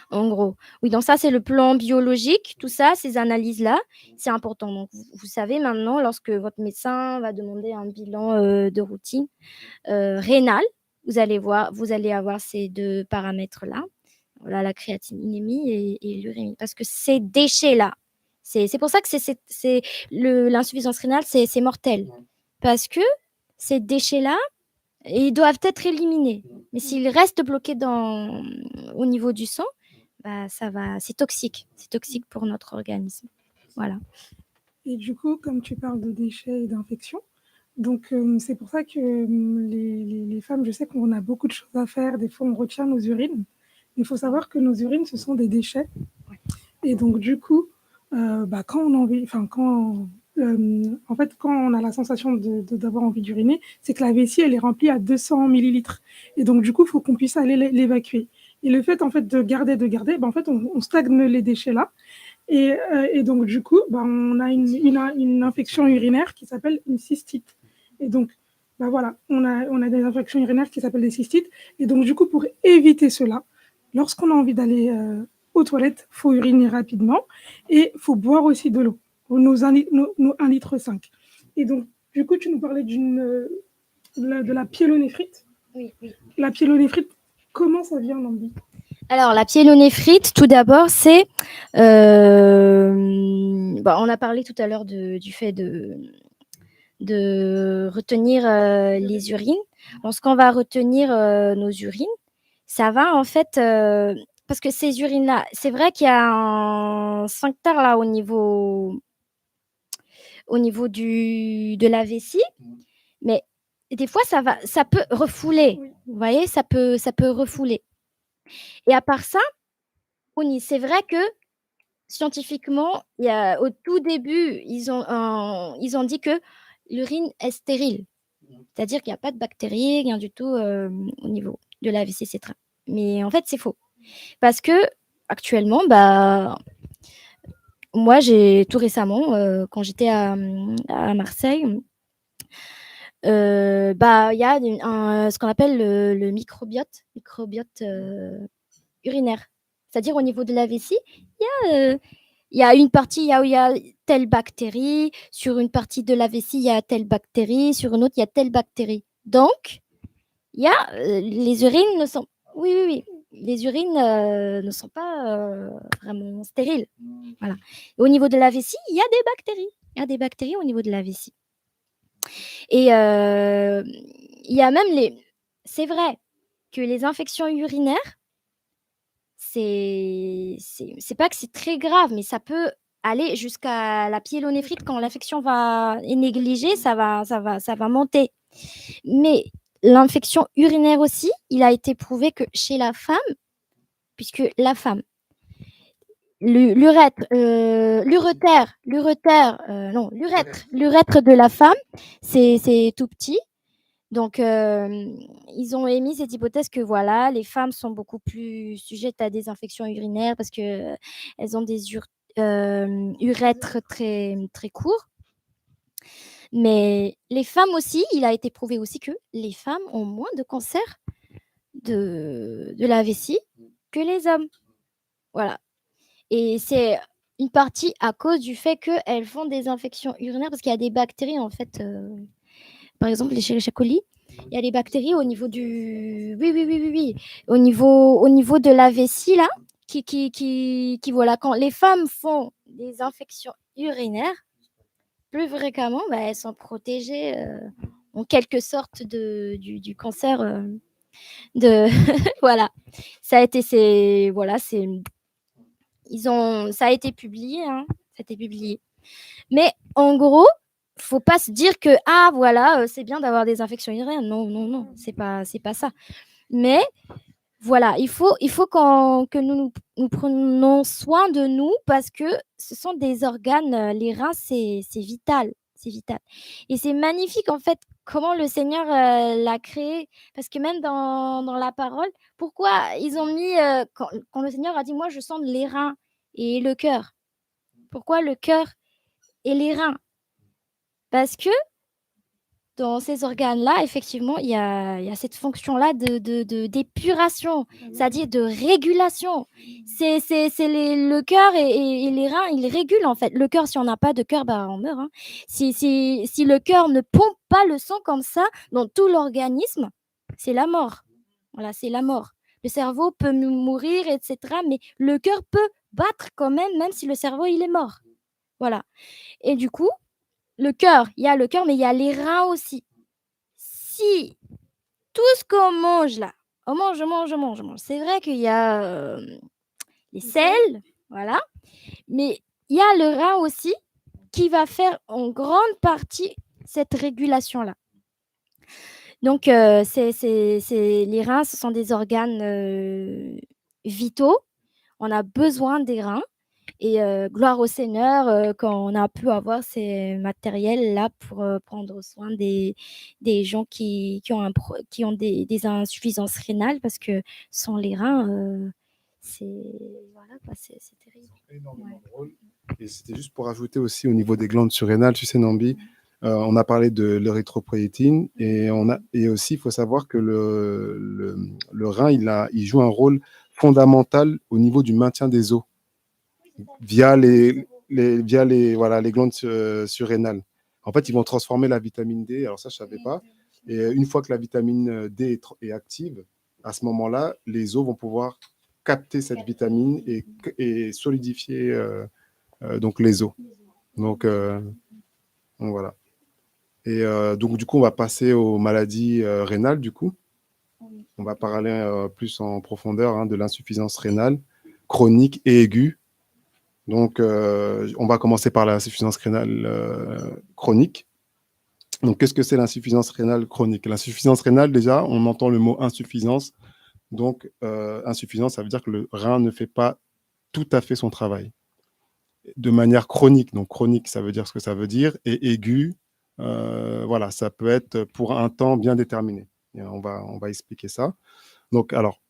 En gros, oui, donc ça, c'est le plan biologique, tout ça, ces analyses-là, c'est important. Donc, vous savez maintenant, lorsque votre médecin va demander un bilan de routine rénal, vous allez avoir ces deux paramètres-là, voilà, la créatininémie et l'urémie. Parce que ces déchets-là, c'est pour ça que l'insuffisance rénale, c'est mortel. Parce que ces déchets-là, ils doivent être éliminés. Mais s'ils restent bloqués au niveau du sang, c'est toxique. C'est toxique pour notre organisme. Voilà. Et du coup, comme tu parles de déchets et d'infections, Donc, c'est pour ça que les femmes, je sais qu'on a beaucoup de choses à faire. Des fois, on retient nos urines. Il faut savoir que nos urines, ce sont des déchets. Et donc, du coup, quand on a envie, en fait, quand on a la sensation d'avoir envie d'uriner, c'est que la vessie, elle est remplie à 200 millilitres. Et donc, du coup, il faut qu'on puisse aller l'évacuer. Et le fait, en fait, de garder, en fait, on stagne les déchets là. Et donc, du coup, on a une infection urinaire qui s'appelle une cystite. Et donc, voilà, on a des infections urinaires qui s'appellent des cystites. Et donc, du coup, pour éviter cela, lorsqu'on a envie d'aller aux toilettes, il faut uriner rapidement et il faut boire aussi de l'eau, nos 1,5 litre. Et donc, du coup, tu nous parlais de la pyélonéphrite. Oui. La pyélonéphrite, comment ça vient, Nambi? Alors, la pyélonéphrite, tout d'abord, c'est... on a parlé tout à l'heure du fait de retenir les urines. Lorsqu'on va retenir nos urines, ça va en fait... parce que ces urines-là, c'est vrai qu'il y a un sphincter là au niveau de la vessie, mais des fois, ça peut refouler. Oui. Vous voyez, ça peut refouler. Et à part ça, c'est vrai que scientifiquement, au tout début, ils ont dit que l'urine est stérile. C'est-à-dire qu'il n'y a pas de bactéries, rien du tout au niveau de la vessie, etc. Mais en fait, c'est faux. Parce que actuellement, moi, j'ai tout récemment, quand j'étais à Marseille, il y a ce qu'on appelle le microbiote urinaire. C'est-à-dire au niveau de la vessie, il y a une partie où il y a telle bactérie, sur une partie de la vessie, il y a telle bactérie, sur une autre, il y a telle bactérie. Donc, il y a les urines ne sont... Oui. Les urines ne sont pas vraiment stériles. Voilà. Et au niveau de la vessie, il y a des bactéries. Il y a des bactéries au niveau de la vessie. Et il y a même c'est vrai que les infections urinaires, c'est pas que c'est très grave, mais ça peut aller jusqu'à la pyélonéphrite. Quand l'infection est négligée, ça va monter. Mais l'infection urinaire aussi, il a été prouvé que chez la femme, puisque la femme, l'urètre de la femme, c'est tout petit. Donc, ils ont émis cette hypothèse que voilà, les femmes sont beaucoup plus sujettes à des infections urinaires parce qu'elles ont des urètres très, très courts. Mais les femmes aussi, il a été prouvé aussi que les femmes ont moins de cancer de la vessie que les hommes. Voilà. Et c'est une partie à cause du fait qu'elles font des infections urinaires parce qu'il y a des bactéries, en fait. Par exemple, les Escherichia coli, il y a des bactéries au niveau du... Oui. Au niveau de la vessie, là, qui voilà, quand les femmes font des infections urinaires, plus fréquemment, elles sont protégées en quelque sorte du cancer de... Voilà. Ça a été... Ça a été publié, hein. Ça a été publié. Mais en gros, faut pas se dire que c'est bien d'avoir des infections urinaires. Non, c'est pas ça. Mais voilà, il faut que nous prenions soin de nous parce que ce sont des organes, les reins, c'est vital, c'est vital. Et c'est magnifique en fait comment le Seigneur l'a créé, parce que même dans la parole, pourquoi ils ont mis quand le Seigneur a dit moi je sens les reins et le cœur. Pourquoi le cœur et les reins? Parce que dans ces organes-là, effectivement, il y a cette fonction-là d'épuration, c'est-à-dire de régulation. C'est le cœur et les reins, ils régulent en fait. Le cœur, si on n'a pas de cœur, on meurt. Hein. Si le cœur ne pompe pas le sang comme ça dans tout l'organisme, c'est la mort. Voilà, c'est la mort. Le cerveau peut mourir, etc. Mais le cœur peut battre quand même si le cerveau, il est mort. Voilà. Et du coup, il y a le cœur, mais il y a les reins aussi. Si tout ce qu'on mange là, on mange. C'est vrai qu'il y a les selles, voilà, mais il y a le rein aussi qui va faire en grande partie cette régulation-là. Donc, les reins, ce sont des organes vitaux. On a besoin des reins. Et gloire au Seigneur quand on a pu avoir ces matériels-là pour prendre soin des gens qui ont des insuffisances rénales, parce que sans les reins, voilà, c'est terrible. Ils ont énormément de rôle. Et c'était juste pour ajouter aussi au niveau des glandes surrénales, tu sais, Nambi, on a parlé de l'érythropoïétine et aussi, il faut savoir que le rein, il joue un rôle fondamental au niveau du maintien des os via les glandes surrénales. En fait, ils vont transformer la vitamine D. Alors ça, je ne savais pas. Et une fois que la vitamine D est active, à ce moment-là, les os vont pouvoir capter cette vitamine et solidifier donc les os. Donc voilà. Et donc, du coup, on va passer aux maladies rénales, du coup. On va parler plus en profondeur de l'insuffisance rénale chronique et aiguë. Donc, on va commencer par l'insuffisance rénale chronique. Donc, qu'est-ce que c'est l'insuffisance rénale chronique? L'insuffisance rénale, déjà, on entend le mot insuffisance. Donc, insuffisance, ça veut dire que le rein ne fait pas tout à fait son travail. De manière chronique. Donc, chronique, ça veut dire ce que ça veut dire. Et aigu, voilà, ça peut être pour un temps bien déterminé. Et on va expliquer ça. Donc, alors,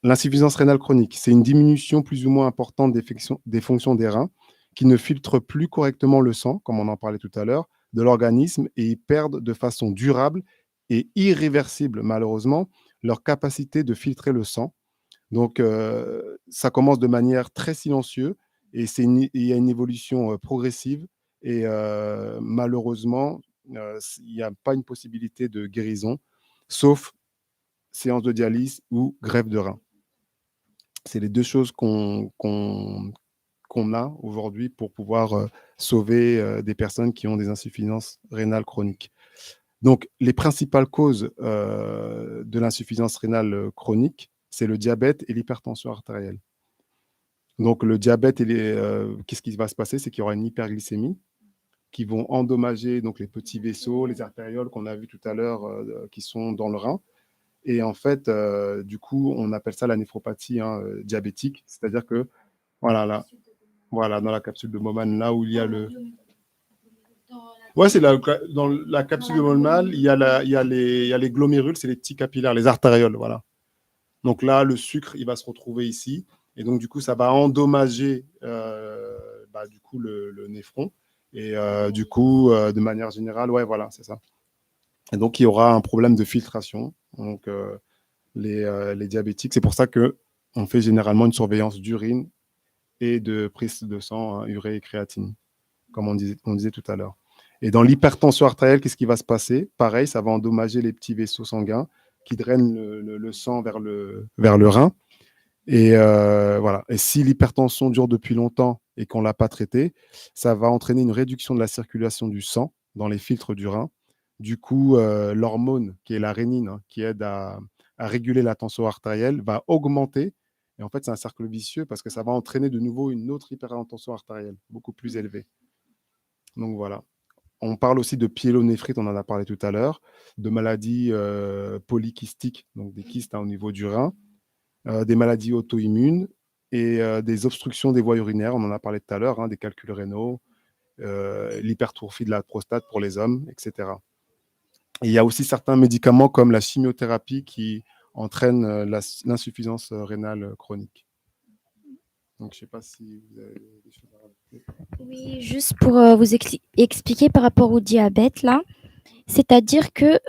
l'insuffisance rénale chronique, c'est une diminution plus ou moins importante des fonctions des reins qui ne filtrent plus correctement le sang, comme on en parlait tout à l'heure, de l'organisme, et ils perdent de façon durable et irréversible, malheureusement, leur capacité de filtrer le sang. Donc, ça commence de manière très silencieuse et il y a une évolution progressive et malheureusement, il n'y a pas une possibilité de guérison, sauf séance de dialyse ou greffe de rein. C'est les deux choses qu'on a aujourd'hui pour pouvoir sauver des personnes qui ont des insuffisances rénales chroniques. Donc, les principales causes de l'insuffisance rénale chronique, c'est le diabète et l'hypertension artérielle. Donc, le diabète, qu'est-ce qui va se passer? C'est qu'il y aura une hyperglycémie qui vont endommager donc, les petits vaisseaux, les artérioles qu'on a vu tout à l'heure qui sont dans le rein. Et en fait, du coup, on appelle ça la néphropathie diabétique. C'est-à-dire que, voilà, dans la capsule de Bowman, là où il y a le... Ouais, c'est dans la capsule de Bowman, il y a les glomérules, c'est les petits capillaires, les artérioles, voilà. Donc là, le sucre, il va se retrouver ici. Et donc, du coup, ça va endommager du coup, le néphron. Et du coup, de manière générale, ouais, voilà, c'est ça. Et donc, il y aura un problème de filtration. Donc, les diabétiques, c'est pour ça qu'on fait généralement une surveillance d'urine et de prise de sang, urée et créatine, comme on disait tout à l'heure. Et dans l'hypertension artérielle, qu'est-ce qui va se passer? Pareil, ça va endommager les petits vaisseaux sanguins qui drainent le sang vers le rein. Et voilà. Et si l'hypertension dure depuis longtemps et qu'on ne l'a pas traitée, ça va entraîner une réduction de la circulation du sang dans les filtres du rein. Du coup, l'hormone, qui est la rénine, qui aide à réguler la tension artérielle, va augmenter. Et en fait, c'est un cercle vicieux parce que ça va entraîner de nouveau une autre hypertension artérielle, beaucoup plus élevée. Donc voilà. On parle aussi de pyélonéphrite, on en a parlé tout à l'heure, de maladies polykystiques, donc des kystes au niveau du rein, des maladies auto-immunes et des obstructions des voies urinaires, on en a parlé tout à l'heure, des calculs rénaux, l'hypertrophie de la prostate pour les hommes, etc. Et il y a aussi certains médicaments comme la chimiothérapie qui entraînent l'insuffisance rénale chronique. Donc, je ne sais pas si vous avez des choses à rajouter. Oui, juste pour vous expliquer par rapport au diabète, là, c'est-à-dire que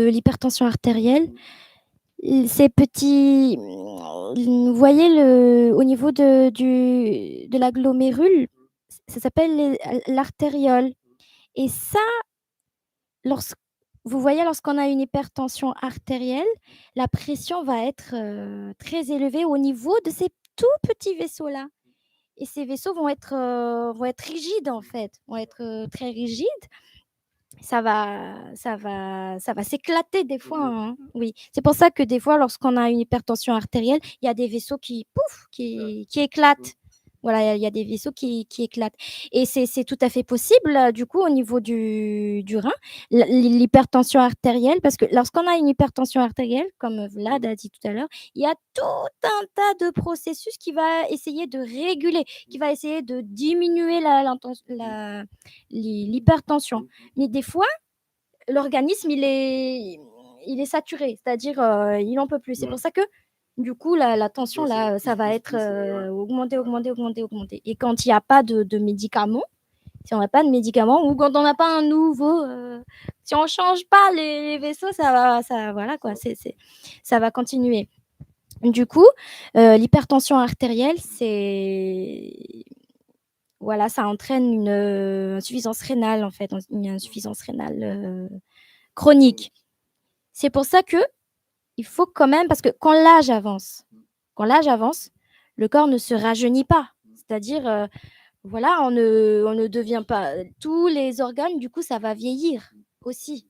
l'hypertension artérielle, ces petits, vous voyez, au niveau de la glomérule, ça s'appelle l'artériole. Et ça, vous voyez, lorsqu'on a une hypertension artérielle, la pression va être très élevée au niveau de ces tout petits vaisseaux-là. Et ces vaisseaux vont être rigides, en fait, vont être très rigides. Ça va s'éclater des fois, hein. Oui, c'est pour ça que des fois, lorsqu'on a une hypertension artérielle, il y a des vaisseaux qui éclatent. Voilà, il y a des vaisseaux qui éclatent. Et c'est tout à fait possible, du coup, au niveau du rein, l'hypertension artérielle, parce que lorsqu'on a une hypertension artérielle, comme Vlad a dit tout à l'heure, il y a tout un tas de processus qui va essayer de réguler, qui va essayer de diminuer l'hypertension. Mais des fois, l'organisme, il est saturé, c'est-à-dire il n'en peut plus. C'est pour ça que du coup, la tension, là, ça va être augmenter, augmenter, augmenter, augmenter. Et quand il n'y a pas de médicaments, si on n'a pas de médicaments, ou quand on n'a pas un nouveau, si on ne change pas les vaisseaux, voilà, quoi, ça va continuer. Du coup, l'hypertension artérielle, voilà, ça entraîne une insuffisance rénale, en fait, une insuffisance rénale chronique. C'est pour ça que il faut quand même, parce que quand l'âge avance, le corps ne se rajeunit pas. C'est-à-dire, voilà, on ne devient pas. Tous les organes, du coup, ça va vieillir aussi.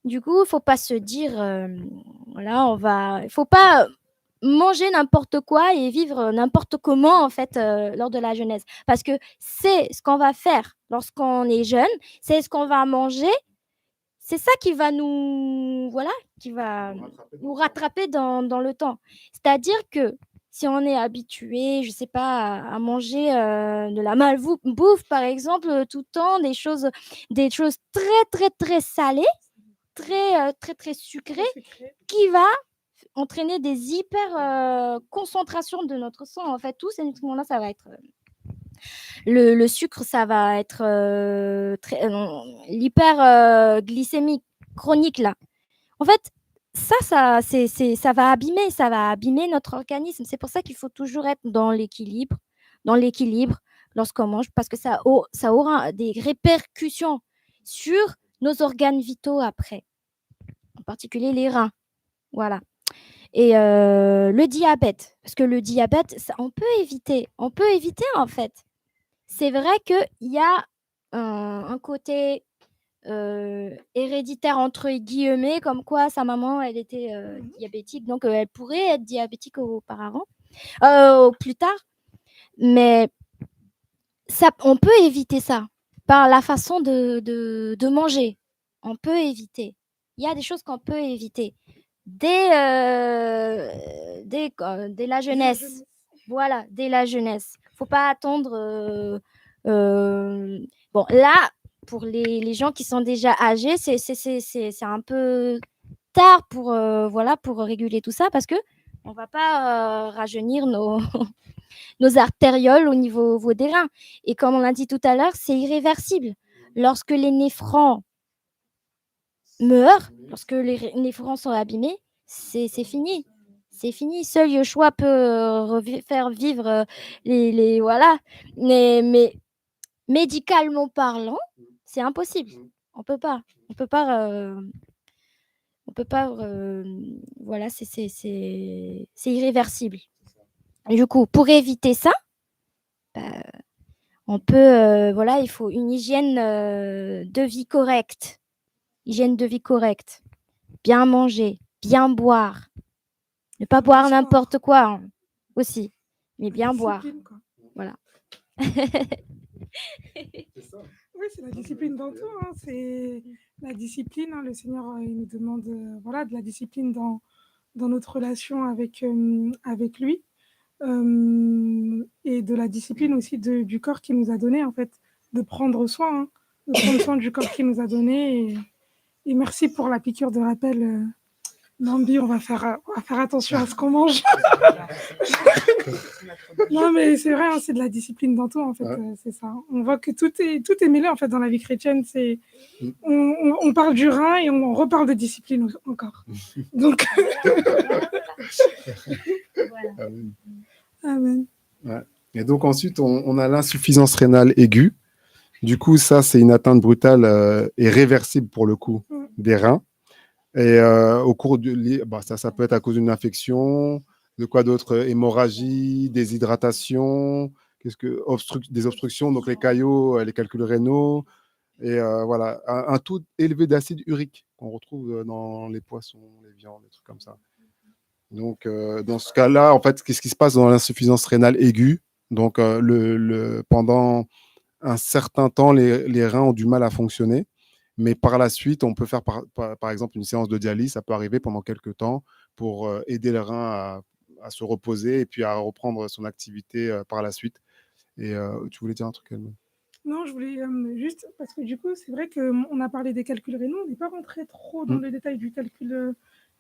Du coup, il ne faut pas se dire, voilà, il faut pas manger n'importe quoi et vivre n'importe comment, en fait, lors de la jeunesse. Parce que c'est ce qu'on va faire lorsqu'on est jeune, c'est ce qu'on va manger. C'est ça qui va qui va nous rattraper dans le temps. C'est-à-dire que si on est habitué, je sais pas, à manger de la malbouffe, par exemple, tout le temps, des choses très, très, très salées, très, très, très sucrées, qui va entraîner des hyper concentrations de notre sang. En fait, tous ces nutriments-là, ça va être le sucre, ça va être l'hyperglycémie chronique là. En fait, ça va abîmer notre organisme. C'est pour ça qu'il faut toujours être dans l'équilibre lorsqu'on mange, parce que ça aura des répercussions sur nos organes vitaux après, en particulier les reins. Voilà. Et le diabète, parce que le diabète, on peut éviter en fait. C'est vrai qu'il y a un côté héréditaire entre guillemets, comme quoi sa maman, elle était diabétique, donc elle pourrait être diabétique auparavant, plus tard. Mais on peut éviter ça par la façon de manger. On peut éviter. Il y a des choses qu'on peut éviter dès la jeunesse. Voilà, dès la jeunesse. Faut pas attendre. Bon, là, pour les gens qui sont déjà âgés, c'est un peu tard pour réguler tout ça, parce que on va pas rajeunir nos artérioles au niveau des reins. Et comme on l'a dit tout à l'heure, c'est irréversible. Lorsque les néphrons meurent, lorsque les néphrons sont abîmés, c'est fini. C'est fini. Seul Yoshua peut faire vivre voilà. Mais médicalement parlant, c'est impossible. On peut pas. Voilà, c'est irréversible. Et du coup, pour éviter ça, on peut, voilà, il faut une hygiène de vie correcte. Hygiène de vie correcte. Bien manger, bien boire. Ne pas boire n'importe quoi hein, aussi, mais bien boire. Quoi. Voilà. Oui, c'est la discipline dans tout. Hein. C'est la discipline. Hein. Le Seigneur, il nous demande voilà, de la discipline dans notre relation avec lui. Et de la discipline aussi du corps qu'il nous a donné, en fait, de prendre soin, hein, de prendre soin du corps qu'il nous a donné. Et merci pour la piqûre de rappel. Nambi, on va faire attention à ce qu'on mange. Non, mais c'est vrai, hein, c'est de la discipline dans tout, en fait, c'est ça. On voit que tout est mêlé, en fait, dans la vie chrétienne. On parle du rein et on reparle de discipline encore. Donc... Voilà. Amen. Ouais. Et donc ensuite, on a l'insuffisance rénale aiguë. Du coup, ça, c'est une atteinte brutale et réversible pour le coup des reins. Et au cours ça peut être à cause d'une infection, de quoi d'autre, hémorragie, déshydratation, des obstructions, donc les caillots, les calculs rénaux, et voilà, un taux élevé d'acide urique qu'on retrouve dans les poissons, les viandes, des trucs comme ça. Donc, dans ce cas-là, en fait, qu'est-ce qui se passe dans l'insuffisance rénale aiguë? Donc, pendant un certain temps, les reins ont du mal à fonctionner. Mais par la suite, on peut faire par exemple une séance de dialyse. Ça peut arriver pendant quelques temps pour aider le rein à se reposer et puis à reprendre son activité par la suite. Et tu voulais dire un truc, Elmo? Non, je voulais juste, parce que du coup, c'est vrai qu'on a parlé des calculs rénaux, on n'est pas rentré trop dans le détail du calcul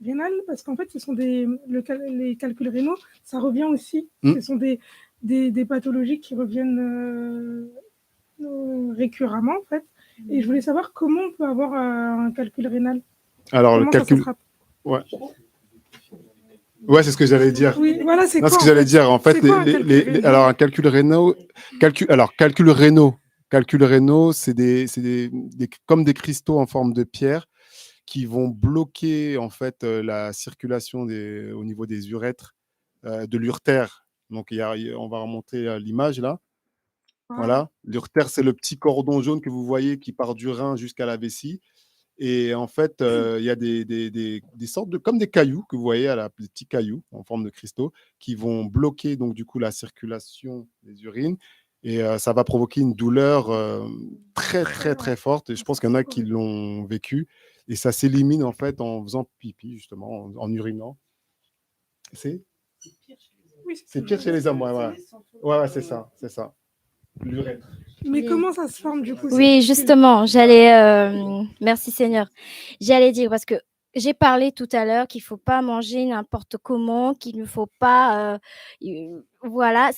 rénal, parce qu'en fait, ce sont les calculs rénaux, ça revient aussi. Ce sont des pathologies qui reviennent récuremment, en fait. Et je voulais savoir comment on peut avoir un calcul rénal. Alors, comment le calcul. Ouais. Ouais, c'est ce que j'allais dire. Oui, voilà, c'est quoi, ce que j'allais dire. En fait, alors un calcul rénal. Calcul rénaux, c'est comme des cristaux en forme de pierre qui vont bloquer en fait la circulation au niveau des urètres, de l'urtère. Donc, on va remonter l'image là. Voilà. L'urtère, c'est le petit cordon jaune que vous voyez qui part du rein jusqu'à la vessie. Et en fait, il y a des sortes de, comme des cailloux que vous voyez, des petits cailloux en forme de cristaux qui vont bloquer donc du coup la circulation des urines. Et ça va provoquer une douleur très, très, très forte. Et je pense qu'il y en a qui l'ont vécu. Et ça s'élimine en fait en faisant pipi, justement, en urinant. C'est pire chez les hommes, ouais, c'est ça. L'urètre. Mais comment ça se forme du coup? Oui, justement, merci Seigneur. J'allais dire, parce que j'ai parlé tout à l'heure qu'il ne faut pas manger n'importe comment, qu'il ne faut pas... voilà,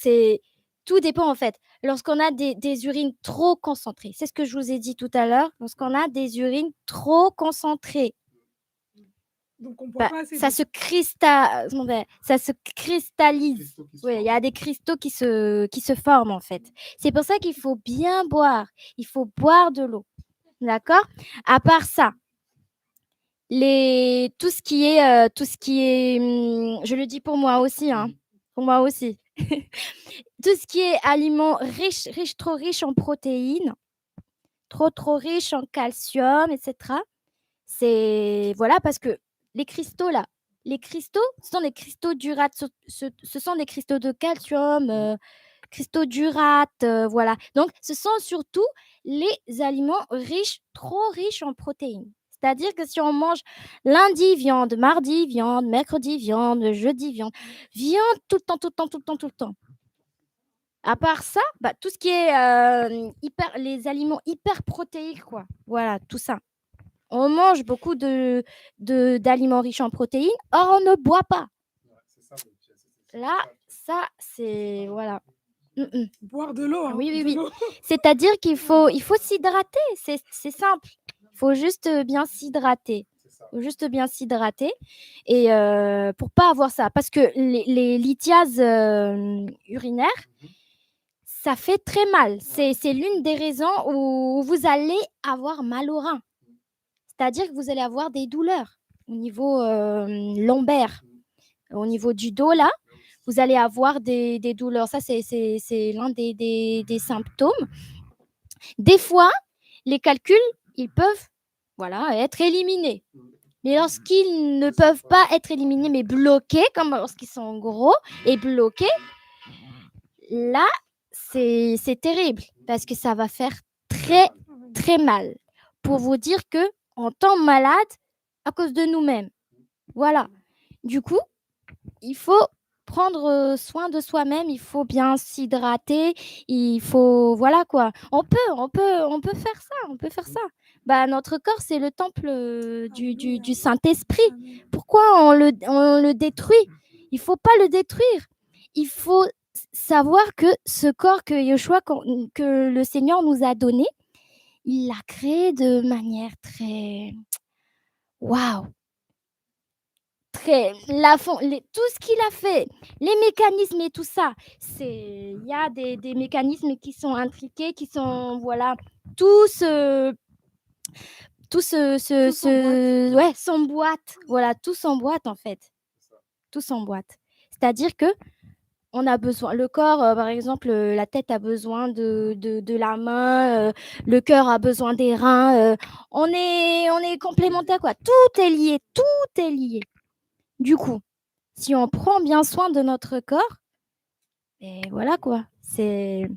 tout dépend en fait. Lorsqu'on a des urines trop concentrées, c'est ce que je vous ai dit tout à l'heure, lorsqu'on a des urines trop concentrées, donc on boit pas assez ça se cristallise. Oui, il y a des cristaux qui se forment en fait. C'est pour ça qu'il faut bien boire. Il faut boire de l'eau. D'accord? À part ça, tout ce qui est, je le dis pour moi aussi, hein, pour moi aussi. Tout ce qui est aliments trop riches en protéines, trop riches en calcium, etc. C'est voilà, parce que les cristaux là, ce sont des cristaux d'urate, ce sont des cristaux de calcium, cristaux d'urate, voilà. Donc, ce sont surtout les aliments trop riches en protéines. C'est-à-dire que si on mange lundi viande, mardi viande, mercredi viande, jeudi viande tout le temps, tout le temps, tout le temps, tout le temps. À part ça, tout ce qui est les aliments hyper protéiques, quoi. Voilà, tout ça. On mange beaucoup d'aliments riches en protéines, or on ne boit pas. Là, ça, c'est... Voilà. Boire de l'eau. Hein, oui. C'est-à-dire qu'il faut s'hydrater, c'est simple. Il faut juste bien s'hydrater. Et pour pas avoir ça. Parce que les lithiases urinaires, ça fait très mal. C'est l'une des raisons où vous allez avoir mal au rein. C'est-à-dire que vous allez avoir des douleurs au niveau lombaire, au niveau du dos, là. Vous allez avoir des douleurs. Ça, c'est l'un des symptômes. Des fois, les calculs, ils peuvent être éliminés. Mais lorsqu'ils ne peuvent pas être éliminés, mais bloqués, comme lorsqu'ils sont gros et bloqués, là, c'est terrible parce que ça va faire très, très mal. Pour vous dire qu'on tombe malade à cause de nous-mêmes. Voilà. Du coup, il faut prendre soin de soi-même, il faut bien s'hydrater, il faut voilà quoi. On peut faire ça. Notre corps, c'est le temple du Saint-Esprit. Pourquoi on le détruit? Il faut pas le détruire. Il faut savoir que ce corps que le Seigneur nous a donné, il l'a créé de manière très waouh. Tout ce qu'il a fait, les mécanismes et tout ça, il y a des mécanismes qui sont intriqués, qui sont tout s'emboîte. Voilà, tout s'emboîte en fait. Tout s'emboîte. C'est-à-dire que on a besoin, le corps, par exemple, la tête a besoin de la main, le cœur a besoin des reins. On est complémentaires, quoi. Tout est lié, tout est lié. Du coup, si on prend bien soin de notre corps, et voilà quoi, c'est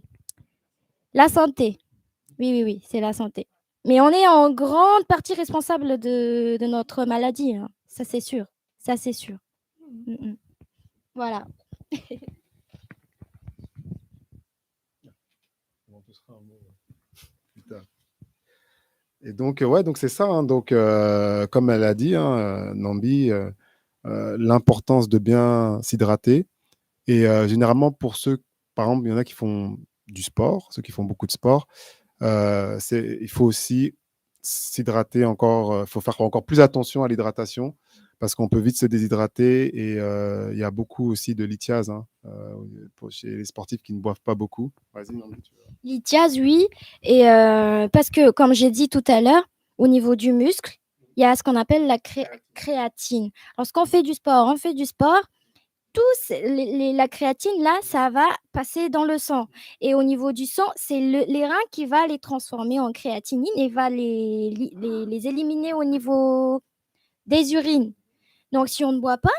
la santé. Oui, c'est la santé. Mais on est en grande partie responsable de notre maladie, hein. Ça, c'est sûr. Ça, c'est sûr. Voilà. Et donc, ouais, donc c'est ça, hein. Donc, comme elle a dit, hein, Nambi, l'importance de bien s'hydrater. Et généralement, pour ceux, par exemple, il y en a qui font du sport, ceux qui font beaucoup de sport, il faut aussi s'hydrater encore, il faut faire encore plus attention à l'hydratation parce qu'on peut vite se déshydrater et il y a beaucoup aussi de lithiase, hein, chez les sportifs qui ne boivent pas beaucoup. Vas-y, Nambi, tu veux. Lithiase, oui. Et parce que, comme j'ai dit tout à l'heure, au niveau du muscle, il y a ce qu'on appelle la créatine. Lorsqu'on fait du sport, la créatine, là, ça va passer dans le sang. Et au niveau du sang, c'est les reins qui va les transformer en créatinine et va les éliminer au niveau des urines. Donc, si on ne boit pas,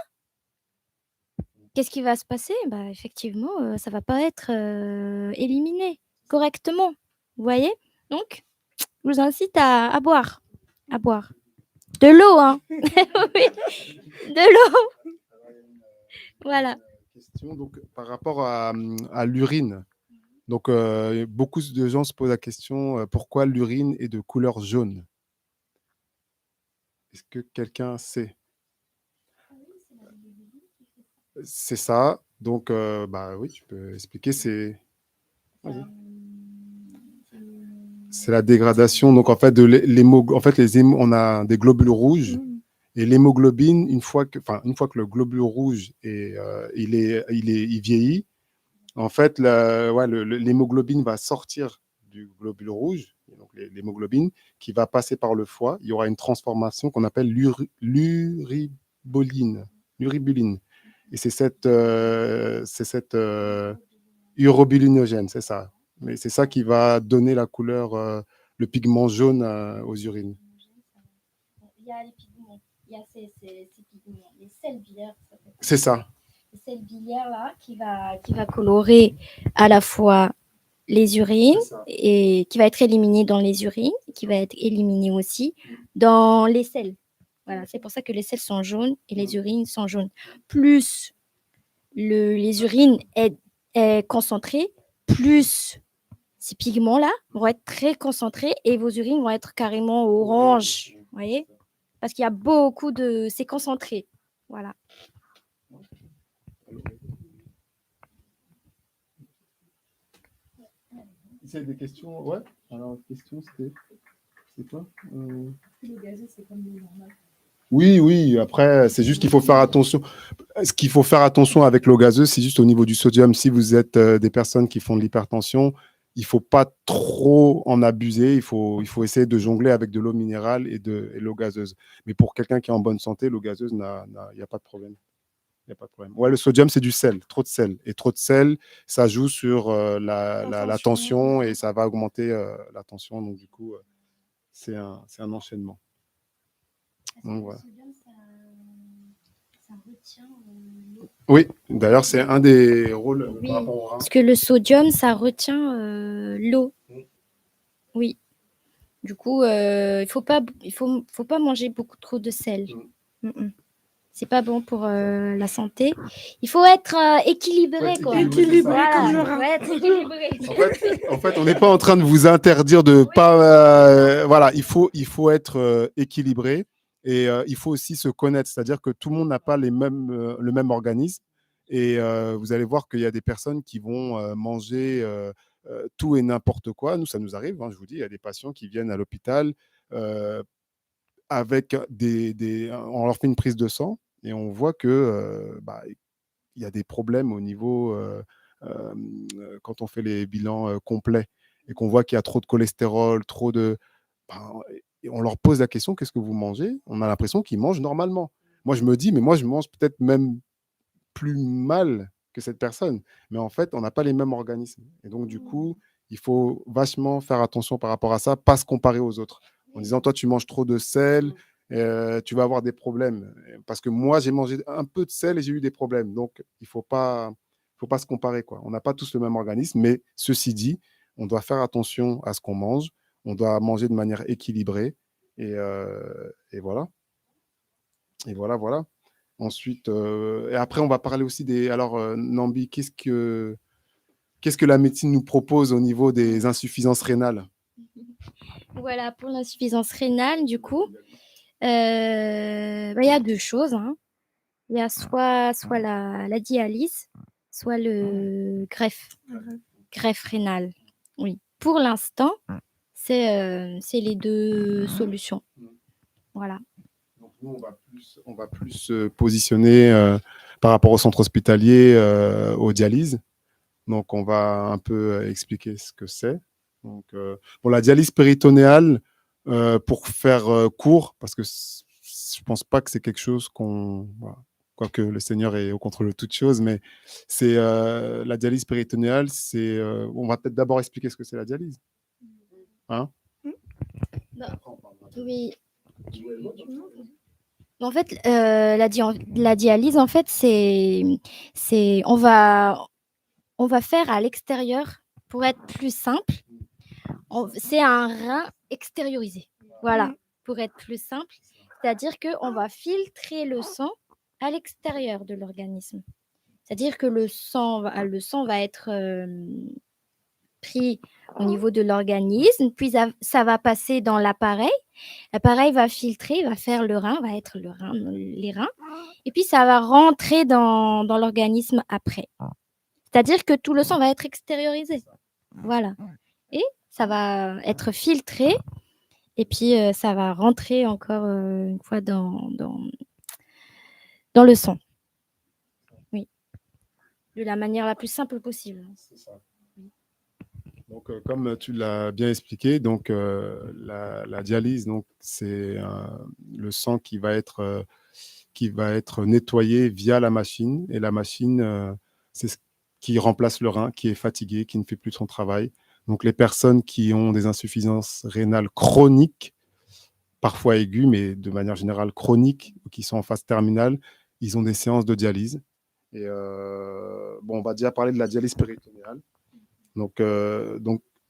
qu'est-ce qui va se passer? Bah, effectivement, ça ne va pas être éliminé correctement. Vous voyez? Donc, je vous incite à boire. À boire. De l'eau, hein? Oui, de l'eau. Voilà. Question donc, par rapport à l'urine. Donc, beaucoup de gens se posent la question pourquoi l'urine est de couleur jaune? Est-ce que quelqu'un sait? C'est ça. Donc, bah oui, tu peux expliquer. C'est la dégradation. Donc, en fait, on a des globules rouges. Et l'hémoglobine, une fois que le globule rouge il vieillit, en fait, l'hémoglobine va sortir du globule rouge, donc l'hémoglobine, qui va passer par le foie. Il y aura une transformation qu'on appelle l'uribuline. Et c'est cette urobilinogène, c'est ça. Mais c'est ça qui va donner la couleur, le pigment jaune aux urines. Il y a les pigments, il y a ces pigments, les sels biliaires. C'est ça. Les sels biliaires là qui va colorer à la fois les urines et qui va être éliminé dans les urines, qui va être éliminé aussi dans les selles. Voilà, c'est pour ça que les selles sont jaunes et les urines sont jaunes. Plus les urines est concentrées, plus ces pigments-là vont être très concentrés et vos urines vont être carrément orange. Vous voyez? Parce qu'il y a beaucoup de... C'est concentré. Voilà. Il y a des questions, ouais. Alors, question, c'est quoi Le gazeux, c'est comme le normal. Oui. Après, c'est juste qu'il faut faire attention. Ce qu'il faut faire attention avec l'eau gazeuse, c'est juste au niveau du sodium. Si vous êtes des personnes qui font de l'hypertension, il ne faut pas trop en abuser. Il faut essayer de jongler avec de l'eau minérale et l'eau gazeuse. Mais pour quelqu'un qui est en bonne santé, l'eau gazeuse, il n'y a pas de problème. Il n'y a pas de problème. Ouais, le sodium, c'est du sel, trop de sel. Et trop de sel, ça joue sur la tension et ça va augmenter la tension. Donc, du coup, c'est un enchaînement. Donc, voilà. Ça retient l'eau. Oui, d'ailleurs, c'est un des rôles Oui, par rapport au rein. parce que le sodium, ça retient l'eau. Oui. Du coup, il faut pas manger beaucoup trop de sel. C'est pas bon pour la santé. Il faut être équilibré, quoi. Équilibré Voilà, comme le rein. faut être équilibré. En fait, on n'est pas en train de vous interdire de pas. Voilà, il faut être équilibré et il faut aussi se connaître. C'est-à-dire que tout le monde n'a pas le même organisme. Et vous allez voir qu'il y a des personnes qui vont manger tout et n'importe quoi. Nous, ça nous arrive. Hein, je vous dis, il y a des patients qui viennent à l'hôpital avec on leur fait une prise de sang et on voit que il y a des problèmes au niveau quand on fait les bilans complets et qu'on voit qu'il y a trop de cholestérol, et on leur pose la question, qu'est-ce que vous mangez? On a l'impression qu'ils mangent normalement. Moi, je me dis, mais moi, je mange peut-être même plus mal que cette personne. Mais en fait, on n'a pas les mêmes organismes. Et donc, du coup, il faut vachement faire attention par rapport à ça, pas se comparer aux autres. En disant, toi, tu manges trop de sel, tu vas avoir des problèmes. Parce que moi, j'ai mangé un peu de sel et j'ai eu des problèmes. Donc, il ne faut pas faut pas se comparer, quoi. On n'a pas tous le même organisme, mais ceci dit, on doit faire attention à ce qu'on mange. On doit manger de manière équilibrée. Et voilà. Et voilà, voilà. Ensuite, et après, on va parler aussi des. Alors, Nambi, qu'est-ce que la médecine nous propose au niveau des insuffisances rénales? Voilà, pour l'insuffisance rénale, du coup, il y a deux choses, hein. Il y a soit la dialyse, soit le greffe rénale. Oui. Pour l'instant, c'est les deux solutions. Voilà. Donc, nous, on va plus se positionner par rapport au centre hospitalier, aux dialyses. Donc, on va un peu expliquer ce que c'est. Donc, pour la dialyse péritonéale, pour faire court, parce que je ne pense pas que c'est quelque chose qu'on. Voilà. Quoique le Seigneur est au contrôle de toutes choses, mais c'est la dialyse péritonéale. On va peut-être d'abord expliquer ce que c'est la dialyse. Hein? Non. Oui. En fait, la dialyse, en fait, on va faire à l'extérieur pour être plus simple. C'est un rein extériorisé. Voilà, pour être plus simple. C'est-à-dire qu'on va filtrer le sang à l'extérieur de l'organisme. C'est-à-dire que le sang va être pris au niveau de l'organisme, puis ça va passer dans l'appareil. L'appareil va filtrer, va faire le rein, va être les reins, et puis ça va rentrer dans l'organisme après. C'est-à-dire que tout le sang va être extériorisé. Voilà. Et ça va être filtré, et puis ça va rentrer encore une fois dans le sang. Oui. De la manière la plus simple possible. C'est ça. Donc, comme tu l'as bien expliqué, donc, la dialyse, donc, c'est le sang qui va être nettoyé via la machine. Et la machine, c'est ce qui remplace le rein, qui est fatigué, qui ne fait plus son travail. Donc, les personnes qui ont des insuffisances rénales chroniques, parfois aiguës, mais de manière générale chroniques, qui sont en phase terminale, ils ont des séances de dialyse. Et bon, on va déjà parler de la dialyse péritonéale. Donc,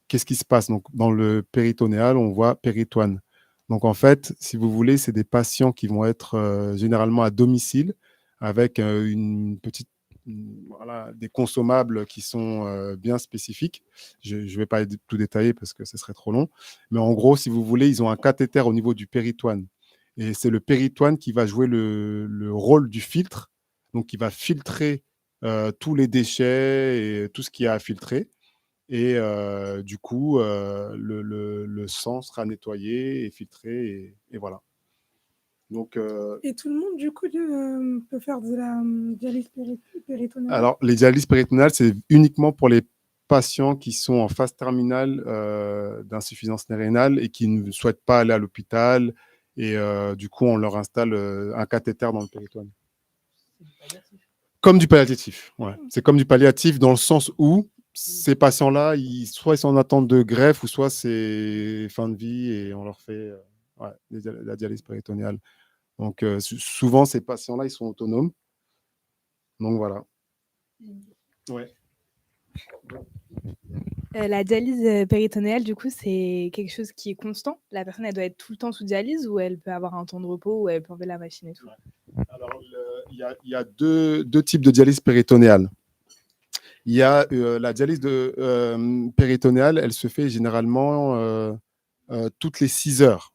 qu'est-ce qui se passe? Donc, dans le péritonéal, on voit péritoine. Donc, en fait, si vous voulez, c'est des patients qui vont être généralement à domicile avec une petite, voilà, des consommables qui sont bien spécifiques. Je ne vais pas tout détailler parce que ce serait trop long. Mais en gros, si vous voulez, ils ont un cathéter au niveau du péritoine. Et c'est le péritoine qui va jouer le rôle du filtre. Donc, qui va filtrer tous les déchets et tout ce qu'il y a à filtrer. Et du coup, le sang sera nettoyé et filtré. Et voilà. Donc, Et tout le monde, du coup, peut faire de la dialyse péritonéale? alors, les dialyses péritonéales, c'est uniquement pour les patients qui sont en phase terminale d'insuffisance rénale et qui ne souhaitent pas aller à l'hôpital. Et du coup, on leur installe un cathéter dans le péritoine. Comme du palliatif. Ouais. C'est comme du palliatif dans le sens où ces patients-là, soit ils sont en attente de greffe, ou soit c'est fin de vie et on leur fait la dialyse péritonéale. Donc, souvent, ces patients-là, ils sont autonomes. Donc, voilà. Ouais. La dialyse péritonéale, du coup, c'est quelque chose qui est constant? La personne, elle doit être tout le temps sous dialyse ou elle peut avoir un temps de repos où elle peut enlever la machine et tout? Alors, il y a deux types de dialyse péritonéale. Il y a la dialyse péritonéale, elle se fait généralement toutes les 6 heures.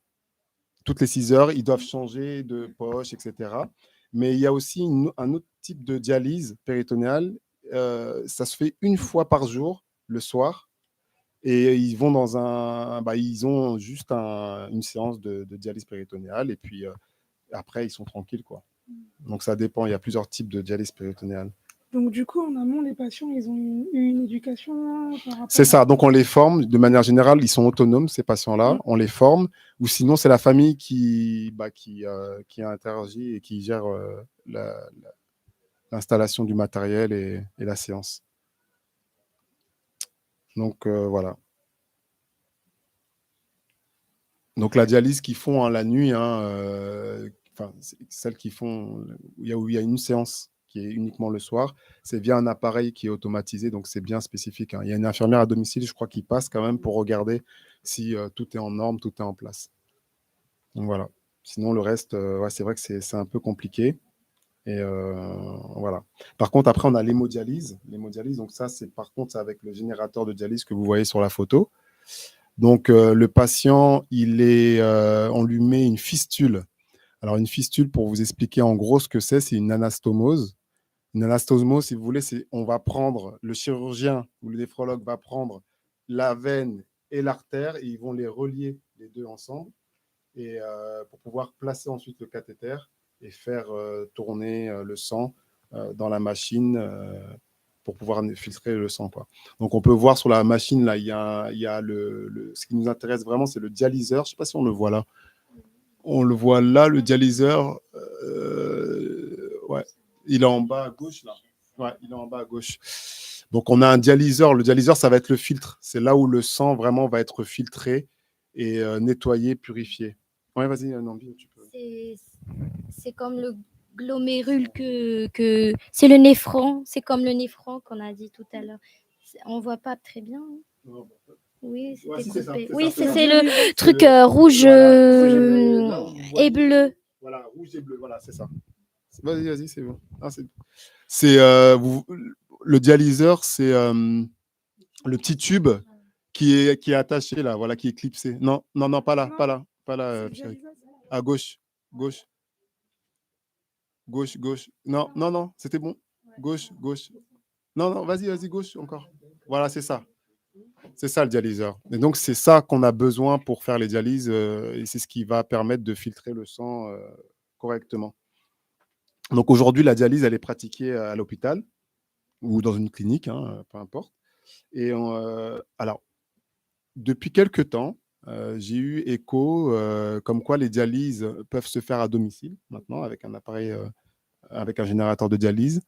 Toutes les 6 heures, ils doivent changer de poche, etc. Mais il y a aussi un autre type de dialyse péritonéale. Ça se fait une fois par jour, le soir. Et ils vont ils ont juste une séance de dialyse péritonéale. Et puis après, ils sont tranquilles, quoi. Donc ça dépend. Il y a plusieurs types de dialyse péritonéale. Donc, du coup, en amont, les patients, ils ont eu une éducation par rapport C'est ça. Donc, on les forme. De manière générale, ils sont autonomes, ces patients-là. On les forme. Ou sinon, c'est la famille qui interagit et qui gère l'installation du matériel et la séance. Donc, voilà. Donc, la dialyse qu'ils font la nuit, celle qu'ils font où il y a une séance qui est uniquement le soir. C'est via un appareil qui est automatisé, donc c'est bien spécifique, hein. Il y a une infirmière à domicile, je crois, qui passe quand même pour regarder si tout est en norme, tout est en place. Donc voilà. Sinon, le reste, ouais, c'est vrai que c'est un peu compliqué. Et voilà. Par contre, après, on a l'hémodialyse. L'hémodialyse, donc ça, c'est par contre, c'est avec le générateur de dialyse que vous voyez sur la photo. Donc, le patient, on lui met une fistule. Alors, une fistule, pour vous expliquer en gros ce que c'est une anastomose. Une anastomose, si vous voulez, c'est on va prendre, le chirurgien ou le néphrologue va prendre la veine et l'artère et ils vont les relier les deux ensemble et pour pouvoir placer ensuite le cathéter et faire tourner le sang dans la machine pour pouvoir filtrer le sang, quoi. Donc, on peut voir sur la machine, là, il y a ce qui nous intéresse vraiment, c'est le dialyseur. Je ne sais pas si on le voit là. On le voit là, le dialyseur. Ouais, il est en bas à gauche, là. Ouais, il est en bas à gauche. Donc, on a un dialyseur. Le dialyseur, ça va être le filtre. C'est là où le sang vraiment va être filtré et nettoyé, purifié. Ouais, vas-y, Nambi, tu peux. C'est comme le glomérule c'est le néphron, c'est comme le néphron qu'on a dit tout à l'heure. On voit pas très bien, hein. Non, Oui, ouais, c'était si, coupé. c'est Oui, ça. c'est le truc Voilà, rouge rouge et bleu. Là, vous et voyez, bleu. voilà, rouge et bleu, voilà, c'est ça. Vas-y, c'est bon. Ah, le dialyseur, c'est le petit tube qui est attaché là, voilà, qui est clipsé. Non, pas là, Pierre. À gauche. Non, c'était bon. Gauche. Non, vas-y, gauche encore. Voilà, c'est ça. C'est ça le dialyseur. Et donc, c'est ça qu'on a besoin pour faire les dialyses et c'est ce qui va permettre de filtrer le sang correctement. Donc, aujourd'hui, la dialyse, elle est pratiquée à l'hôpital ou dans une clinique, hein, peu importe. Et alors, depuis quelques temps, j'ai eu écho comme quoi les dialyses peuvent se faire à domicile maintenant avec un appareil, avec un générateur de dialyse,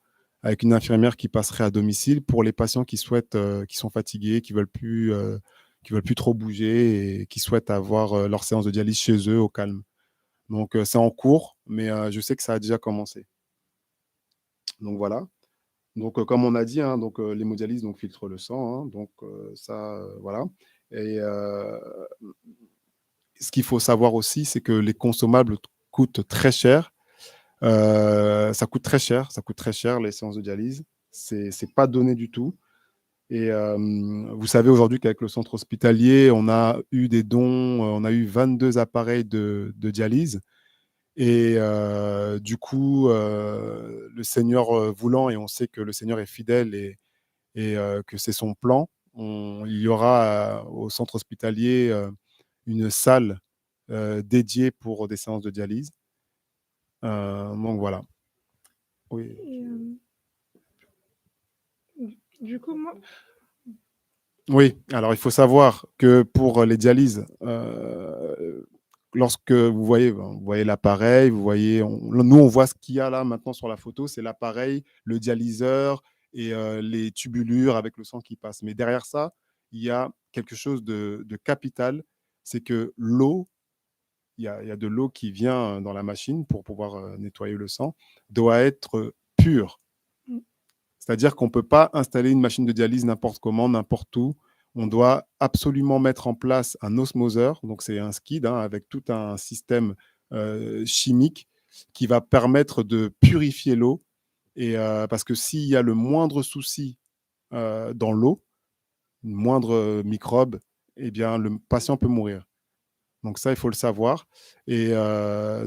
avec une infirmière qui passerait à domicile pour les patients qui souhaitent, qui sont fatigués, qui veulent plus trop bouger et qui souhaitent avoir leur séance de dialyse chez eux au calme. Donc c'est en cours, mais je sais que ça a déjà commencé. Donc voilà. Donc comme on a dit, hein, donc l'hémodialyse donc filtre le sang, hein, donc ça voilà. Et ce qu'il faut savoir aussi, c'est que les consommables coûtent très cher. Ça coûte très cher les séances de dialyse. C'est pas donné du tout. Et vous savez aujourd'hui qu'avec le centre hospitalier, on a eu des dons, on a eu 22 appareils de dialyse. Et du coup, le Seigneur voulant, et on sait que le Seigneur est fidèle et que c'est son plan, il y aura au centre hospitalier une salle dédiée pour des séances de dialyse. Donc voilà. Oui. Et, du coup, moi, Oui, alors il faut savoir que pour les dialyses, lorsque vous voyez l'appareil, nous on voit ce qu'il y a là maintenant sur la photo, c'est l'appareil, le dialyseur et les tubulures avec le sang qui passe. Mais derrière ça, il y a quelque chose de capital, c'est que l'eau, il y a de l'eau qui vient dans la machine pour pouvoir nettoyer le sang, doit être pure. Mm. C'est-à-dire qu'on ne peut pas installer une machine de dialyse n'importe comment, n'importe où. On doit absolument mettre en place un osmoseur, donc c'est un skid avec tout un système chimique qui va permettre de purifier l'eau. Et parce que s'il y a le moindre souci dans l'eau, le moindre microbe, eh bien le patient peut mourir. Donc ça, il faut le savoir. Et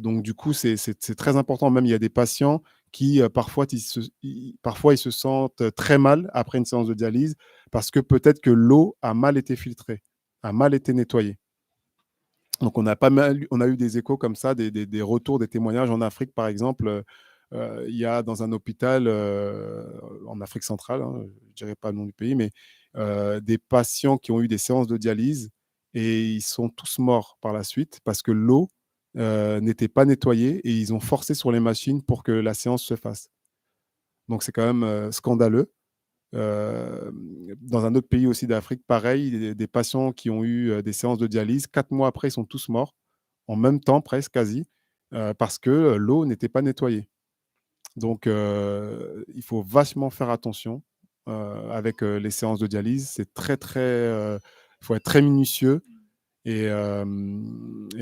donc du coup, c'est très important. Même il y a des patients qui parfois ils se sentent très mal après une séance de dialyse parce que peut-être que l'eau a mal été filtrée, a mal été nettoyée. Donc on a eu des échos comme ça, des retours, des témoignages en Afrique, par exemple. Il y a dans un hôpital en Afrique centrale, je ne dirais pas le nom du pays, mais des patients qui ont eu des séances de dialyse et ils sont tous morts par la suite parce que l'eau n'était pas nettoyée et ils ont forcé sur les machines pour que la séance se fasse. Donc c'est quand même scandaleux. Dans un autre pays aussi d'Afrique, pareil, des patients qui ont eu des séances de dialyse, 4 mois après, ils sont tous morts, en même temps presque, quasi, parce que l'eau n'était pas nettoyée. Donc, il faut vachement faire attention avec les séances de dialyse. C'est très, très. Il faut être très minutieux. Et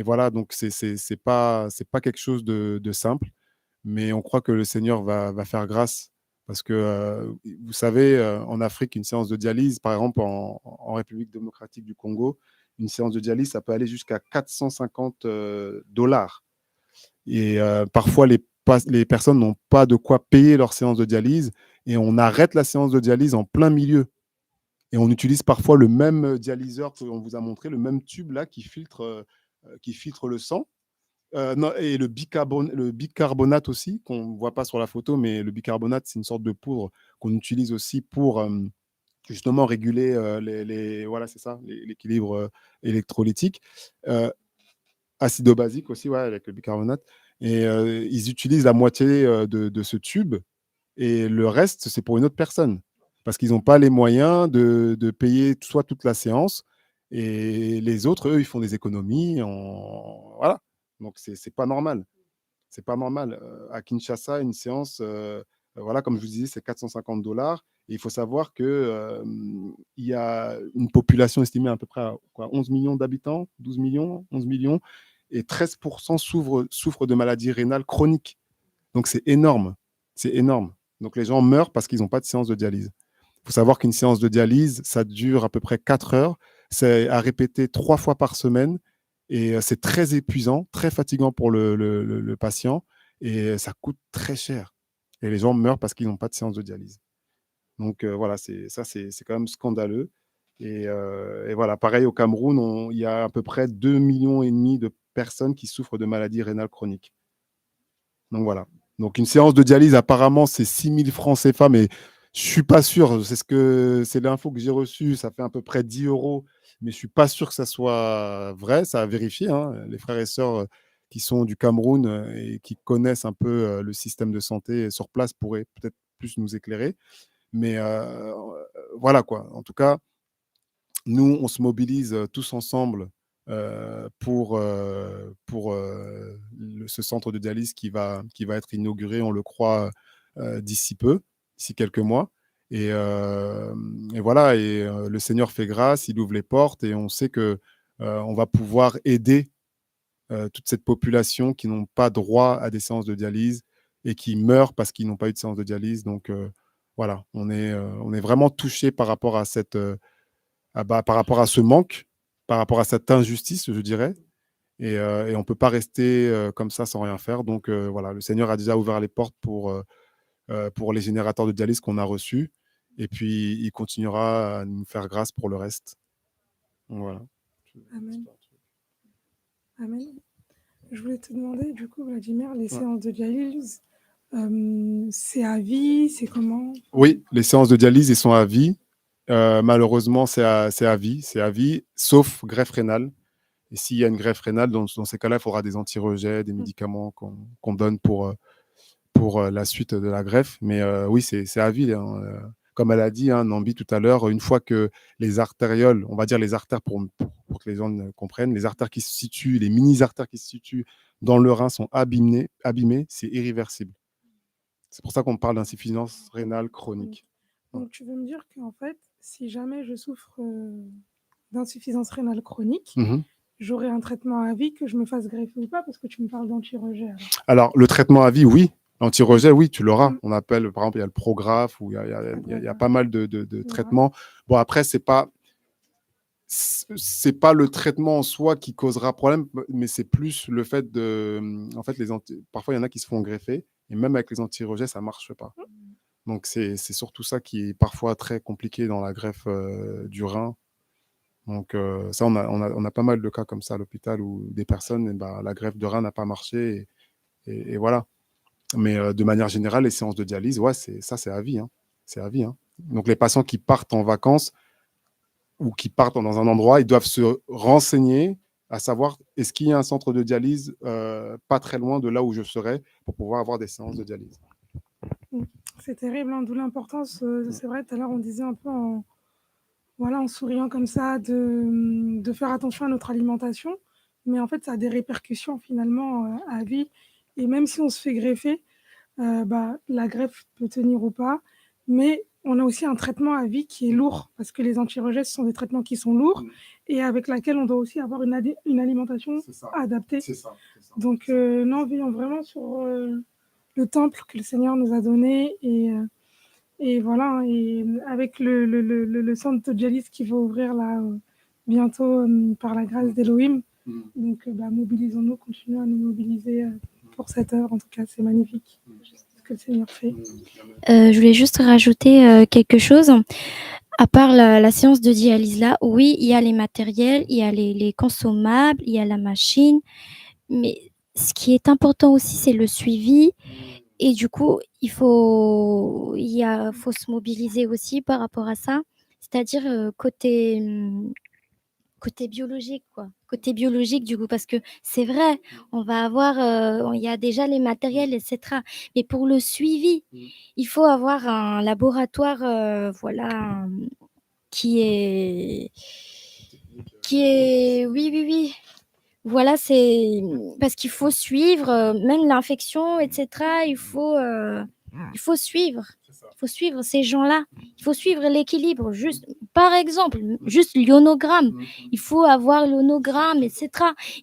voilà, donc c'est pas quelque chose de simple, mais on croit que le Seigneur va faire grâce. Parce que, vous savez, en Afrique, une séance de dialyse, par exemple en République démocratique du Congo, une séance de dialyse, ça peut aller jusqu'à 450 dollars. Et parfois, les personnes n'ont pas de quoi payer leur séance de dialyse et on arrête la séance de dialyse en plein milieu. Et on utilise parfois le même dialyseur qu'on vous a montré, le même tube là qui filtre le sang. Non, et le bicarbonate aussi, qu'on ne voit pas sur la photo, mais le bicarbonate, c'est une sorte de poudre qu'on utilise aussi pour justement réguler voilà, c'est ça, l'équilibre électrolytique. Acido-basique aussi, ouais, avec le bicarbonate. Et ils utilisent la moitié de ce tube et le reste, c'est pour une autre personne. Parce qu'ils n'ont pas les moyens de payer soit toute la séance et les autres, eux, ils font des économies. Voilà. Donc, c'est pas normal. C'est pas normal. À Kinshasa, une séance, voilà, comme je vous disais, c'est 450 dollars. Et il faut savoir que il y a une population estimée à peu près à 11 millions d'habitants, 12 millions, 11 millions, et 13% souffrent de maladies rénales chroniques. Donc, c'est énorme. C'est énorme. Donc, les gens meurent parce qu'ils n'ont pas de séance de dialyse. Il faut savoir qu'une séance de dialyse, ça dure à peu près 4 heures. C'est à répéter 3 fois par semaine. Et c'est très épuisant, très fatigant pour le patient. Et ça coûte très cher. Et les gens meurent parce qu'ils n'ont pas de séance de dialyse. Donc, voilà, c'est quand même scandaleux. Et voilà, pareil, au Cameroun, il y a à peu près 2,5 millions de personnes qui souffrent de maladies rénales chroniques. Donc, voilà. Donc, une séance de dialyse, apparemment, c'est 6 000 francs CFA, mais je ne suis pas sûr. C'est l'info que j'ai reçue. Ça fait à peu près 10 euros, mais je ne suis pas sûr que ça soit vrai. Ça a vérifié. Hein. Les frères et sœurs qui sont du Cameroun et qui connaissent un peu le système de santé sur place pourraient peut-être plus nous éclairer. Mais voilà, quoi. En tout cas, nous, on se mobilise tous ensemble pour ce centre de dialyse qui va être inauguré, on le croit, d'ici peu, d'ici quelques mois. Et voilà, et le Seigneur fait grâce, il ouvre les portes et on sait que on va pouvoir aider toute cette population qui n'ont pas droit à des séances de dialyse et qui meurent parce qu'ils n'ont pas eu de séance de dialyse. Donc voilà, on est vraiment touché par rapport à par rapport à ce manque, par rapport à cette injustice, je dirais. Et on ne peut pas rester comme ça sans rien faire. Donc voilà, le Seigneur a déjà ouvert les portes pour les générateurs de dialyse qu'on a reçus. Et puis, il continuera à nous faire grâce pour le reste. Donc, voilà. Amen. Amen. Je voulais te demander, du coup, Vladimir, les séances de dialyse, c'est à vie, c'est comment? Oui, les séances de dialyse, elles sont à vie. Malheureusement, c'est à vie, sauf greffe rénale. Et s'il y a une greffe rénale, dans ces cas-là, il faudra des anti-rejets, des médicaments qu'on donne pour la suite de la greffe. Mais oui, c'est à vie. Hein. Comme elle a dit, hein, Nambi, tout à l'heure, une fois que les artérioles, on va dire les artères pour que les gens comprennent, les artères qui se situent, les mini-artères qui se situent dans le rein sont abîmées, c'est irréversible. C'est pour ça qu'on parle d'insuffisance rénale chronique. Donc, tu veux me dire qu'en fait, si jamais je souffre d'insuffisance rénale chronique, j'aurai un traitement à vie, que je me fasse greffer ou pas, parce que tu me parles d'anti-rejet. Alors, le traitement à vie, oui. L'anti-rejet, oui, tu l'auras. On appelle, par exemple, il y a le Prograf, ou il y a pas mal de traitements. Bon, après, c'est pas le traitement en soi qui causera problème, mais c'est plus le fait en fait, parfois, il y en a qui se font greffer, et même avec les anti-rejets, ça marche pas. Donc, c'est surtout ça qui est parfois très compliqué dans la greffe du rein. Donc, ça, on a pas mal de cas comme ça à l'hôpital où des personnes, la greffe de rein n'a pas marché, et voilà. Mais de manière générale, les séances de dialyse, ouais, c'est à vie. Hein. C'est à vie. Hein. Donc, les patients qui partent en vacances ou qui partent dans un endroit, ils doivent se renseigner à savoir est-ce qu'il y a un centre de dialyse pas très loin de là où je serai pour pouvoir avoir des séances de dialyse. C'est terrible, hein, d'où l'importance, c'est vrai, tout à l'heure on disait un peu en souriant comme ça, de faire attention à notre alimentation, mais en fait ça a des répercussions finalement à vie, et même si on se fait greffer, la greffe peut tenir ou pas. Mais on a aussi un traitement à vie qui est lourd, parce que les anti-rejets, ce sont des traitements qui sont lourds et avec laquelle on doit aussi avoir une alimentation adaptée. Donc, non, veillons vraiment sur le temple que le Seigneur nous a donné et voilà, et avec le centre de dialyse qui va ouvrir là bientôt par la grâce d'Elohim. Donc, mobilisons-nous, continuons à nous mobiliser pour cette œuvre. En tout cas, c'est magnifique ce que le Seigneur fait. Je voulais juste rajouter quelque chose. À part la séance de dialyse là, oui, il y a les matériels, il y a les consommables, il y a la machine, mais ce qui est important aussi, c'est le suivi. Et du coup, faut se mobiliser aussi par rapport à ça, c'est-à-dire côté biologique, quoi. Côté biologique, du coup, parce que c'est vrai, on va avoir, il y a déjà les matériels, etc. Mais pour le suivi, il faut avoir un laboratoire, voilà, qui est, oui. Voilà, c'est parce qu'il faut suivre, même l'infection, etc. Il faut suivre. Il faut suivre ces gens-là. Il faut suivre l'équilibre. Juste, par exemple, juste l'ionogramme. Il faut avoir l'ionogramme, etc.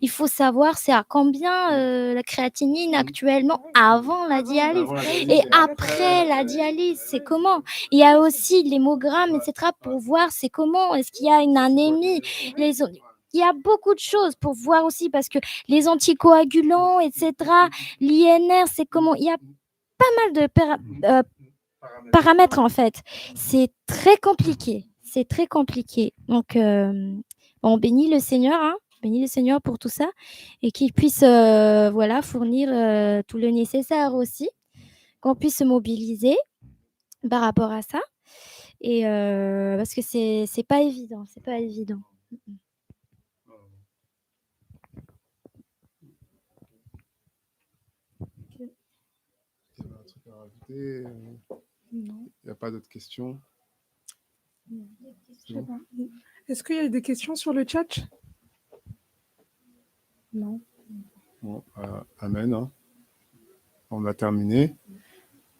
Il faut savoir c'est à combien la créatinine actuellement avant la dialyse et après la dialyse, c'est comment. Il y a aussi l'hémogramme, etc. pour voir c'est comment. Est-ce qu'il y a une anémie. Il y a beaucoup de choses pour voir aussi parce que les anticoagulants, etc., l'INR, c'est comment. Il y a pas mal de paramètres en fait. C'est très compliqué. C'est très compliqué. Donc, on bénit le Seigneur, hein, bénit le Seigneur pour tout ça et qu'il puisse fournir tout le nécessaire aussi, qu'on puisse se mobiliser par rapport à ça. Et parce que c'est pas évident, c'est pas évident. Il n'y a pas d'autres questions? Je sais pas. Est-ce qu'il y a des questions sur le chat? Non. Bon, amen. Hein. On a terminé.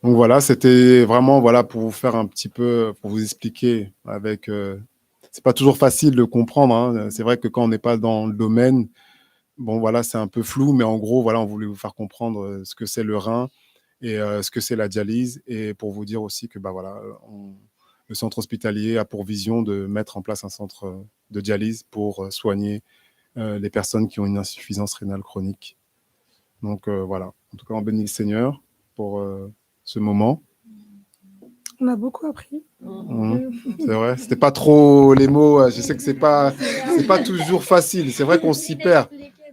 Donc voilà, c'était vraiment pour vous faire un petit peu, pour vous expliquer avec. C'est pas toujours facile de comprendre. Hein. C'est vrai que quand on n'est pas dans le domaine, bon voilà, c'est un peu flou, mais en gros, voilà, on voulait vous faire comprendre ce que c'est le rein et ce que c'est la dialyse, et pour vous dire aussi que le centre hospitalier a pour vision de mettre en place un centre de dialyse pour soigner les personnes qui ont une insuffisance rénale chronique. Donc voilà, en tout cas, on bénit le Seigneur pour ce moment. On a beaucoup appris. C'est vrai, c'était pas trop les mots. Je sais que c'est pas toujours facile. C'est vrai qu'on s'y perd.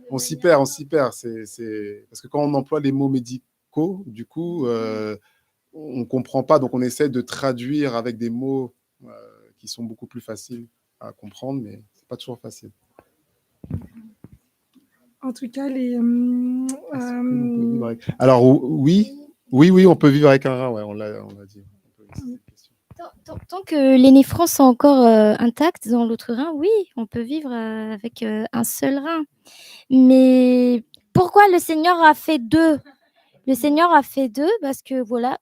On s'y perd. C'est parce que quand on emploie les mots médicaux, du coup, on comprend pas. Donc, on essaie de traduire avec des mots qui sont beaucoup plus faciles à comprendre, mais c'est pas toujours facile. En tout cas, alors oui, on peut vivre avec un rein. Ouais, on l'a dit. Tant que les néphrons sont encore intacts dans l'autre rein, oui, on peut vivre avec un seul rein. Mais pourquoi le Seigneur a fait deux? Le Seigneur a fait deux parce que voilà,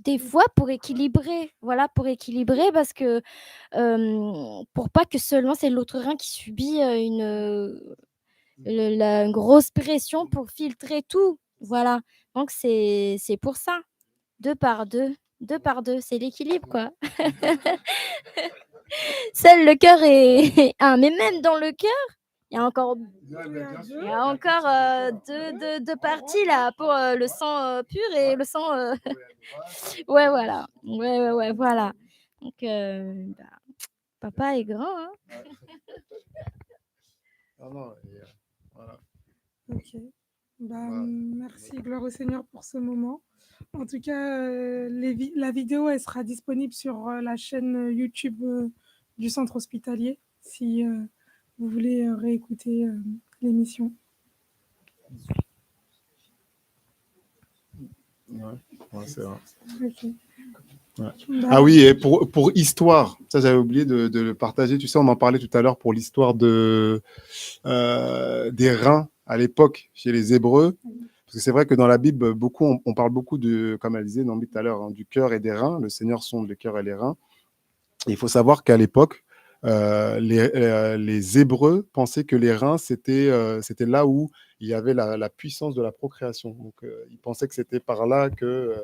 des fois pour équilibrer, parce que pour pas que seulement c'est l'autre rein qui subit une grosse pression pour filtrer tout. Voilà, donc c'est pour ça. 2 par 2, c'est l'équilibre, quoi. Seul le cœur est un, mais même dans le cœur, il y a encore deux parties là pour le sang pur et le sang. Ouais, voilà. Ouais, voilà. Donc, papa est grand, hein. Voilà. Ok. Merci, gloire au Seigneur pour ce moment. En tout cas, la vidéo, elle sera disponible sur la chaîne YouTube du centre hospitalier, si vous voulez réécouter l'émission. Ouais, c'est vrai. Okay. Ouais. Ah oui, et pour histoire, ça j'avais oublié de le partager. Tu sais, on en parlait tout à l'heure pour l'histoire des reins à l'époque chez les Hébreux. Parce que c'est vrai que dans la Bible, on parle beaucoup de, comme elle disait Nambi tout à l'heure, hein, du cœur et des reins. Le Seigneur sonde les cœurs et les reins. Et il faut savoir qu'à l'époque, les Hébreux pensaient que les reins, c'était là où il y avait la puissance de la procréation. Donc, ils pensaient que c'était par là que,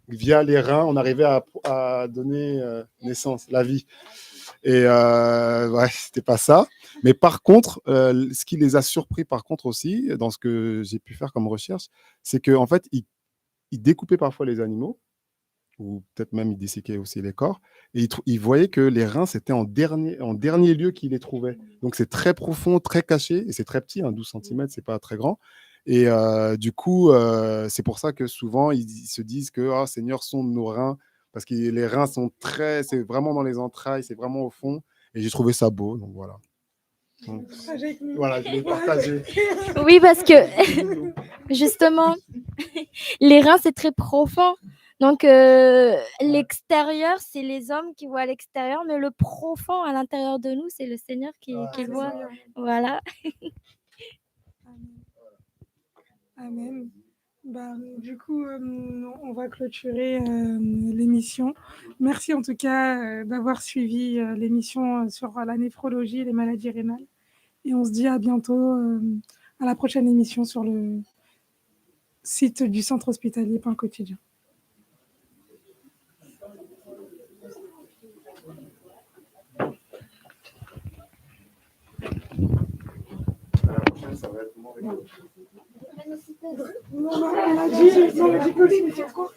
via les reins, on arrivait à donner naissance, la vie. Et ouais, c'était pas ça. Mais par contre, ce qui les a surpris, par contre aussi, dans ce que j'ai pu faire comme recherche, c'est qu'en fait, ils découpaient parfois les animaux, ou peut-être même ils disséquaient aussi les corps, et ils voyaient que les reins, c'était en dernier lieu qu'ils les trouvaient. Donc c'est très profond, très caché, et c'est très petit, hein, 12 cm, c'est pas très grand. Et du coup, c'est pour ça que souvent, ils se disent que oh, Seigneur, sonde nos reins, parce que les reins sont c'est vraiment dans les entrailles, c'est vraiment au fond, et j'ai trouvé ça beau, donc voilà. Donc, voilà, je l'ai partagé. Oui, parce que justement, les reins, c'est très profond. Donc, l'extérieur, c'est les hommes qui voient l'extérieur, mais le profond à l'intérieur de nous, c'est le Seigneur qui le voit. Voilà. Amen. Bah, du coup, on va clôturer l'émission. Merci en tout cas d'avoir suivi l'émission sur la néphrologie et les maladies rénales. Et on se dit à bientôt, à la prochaine émission sur le site du centre hospitalier Pain Quotidien. Ça va être mon Non, on a dit que c'est quoi ?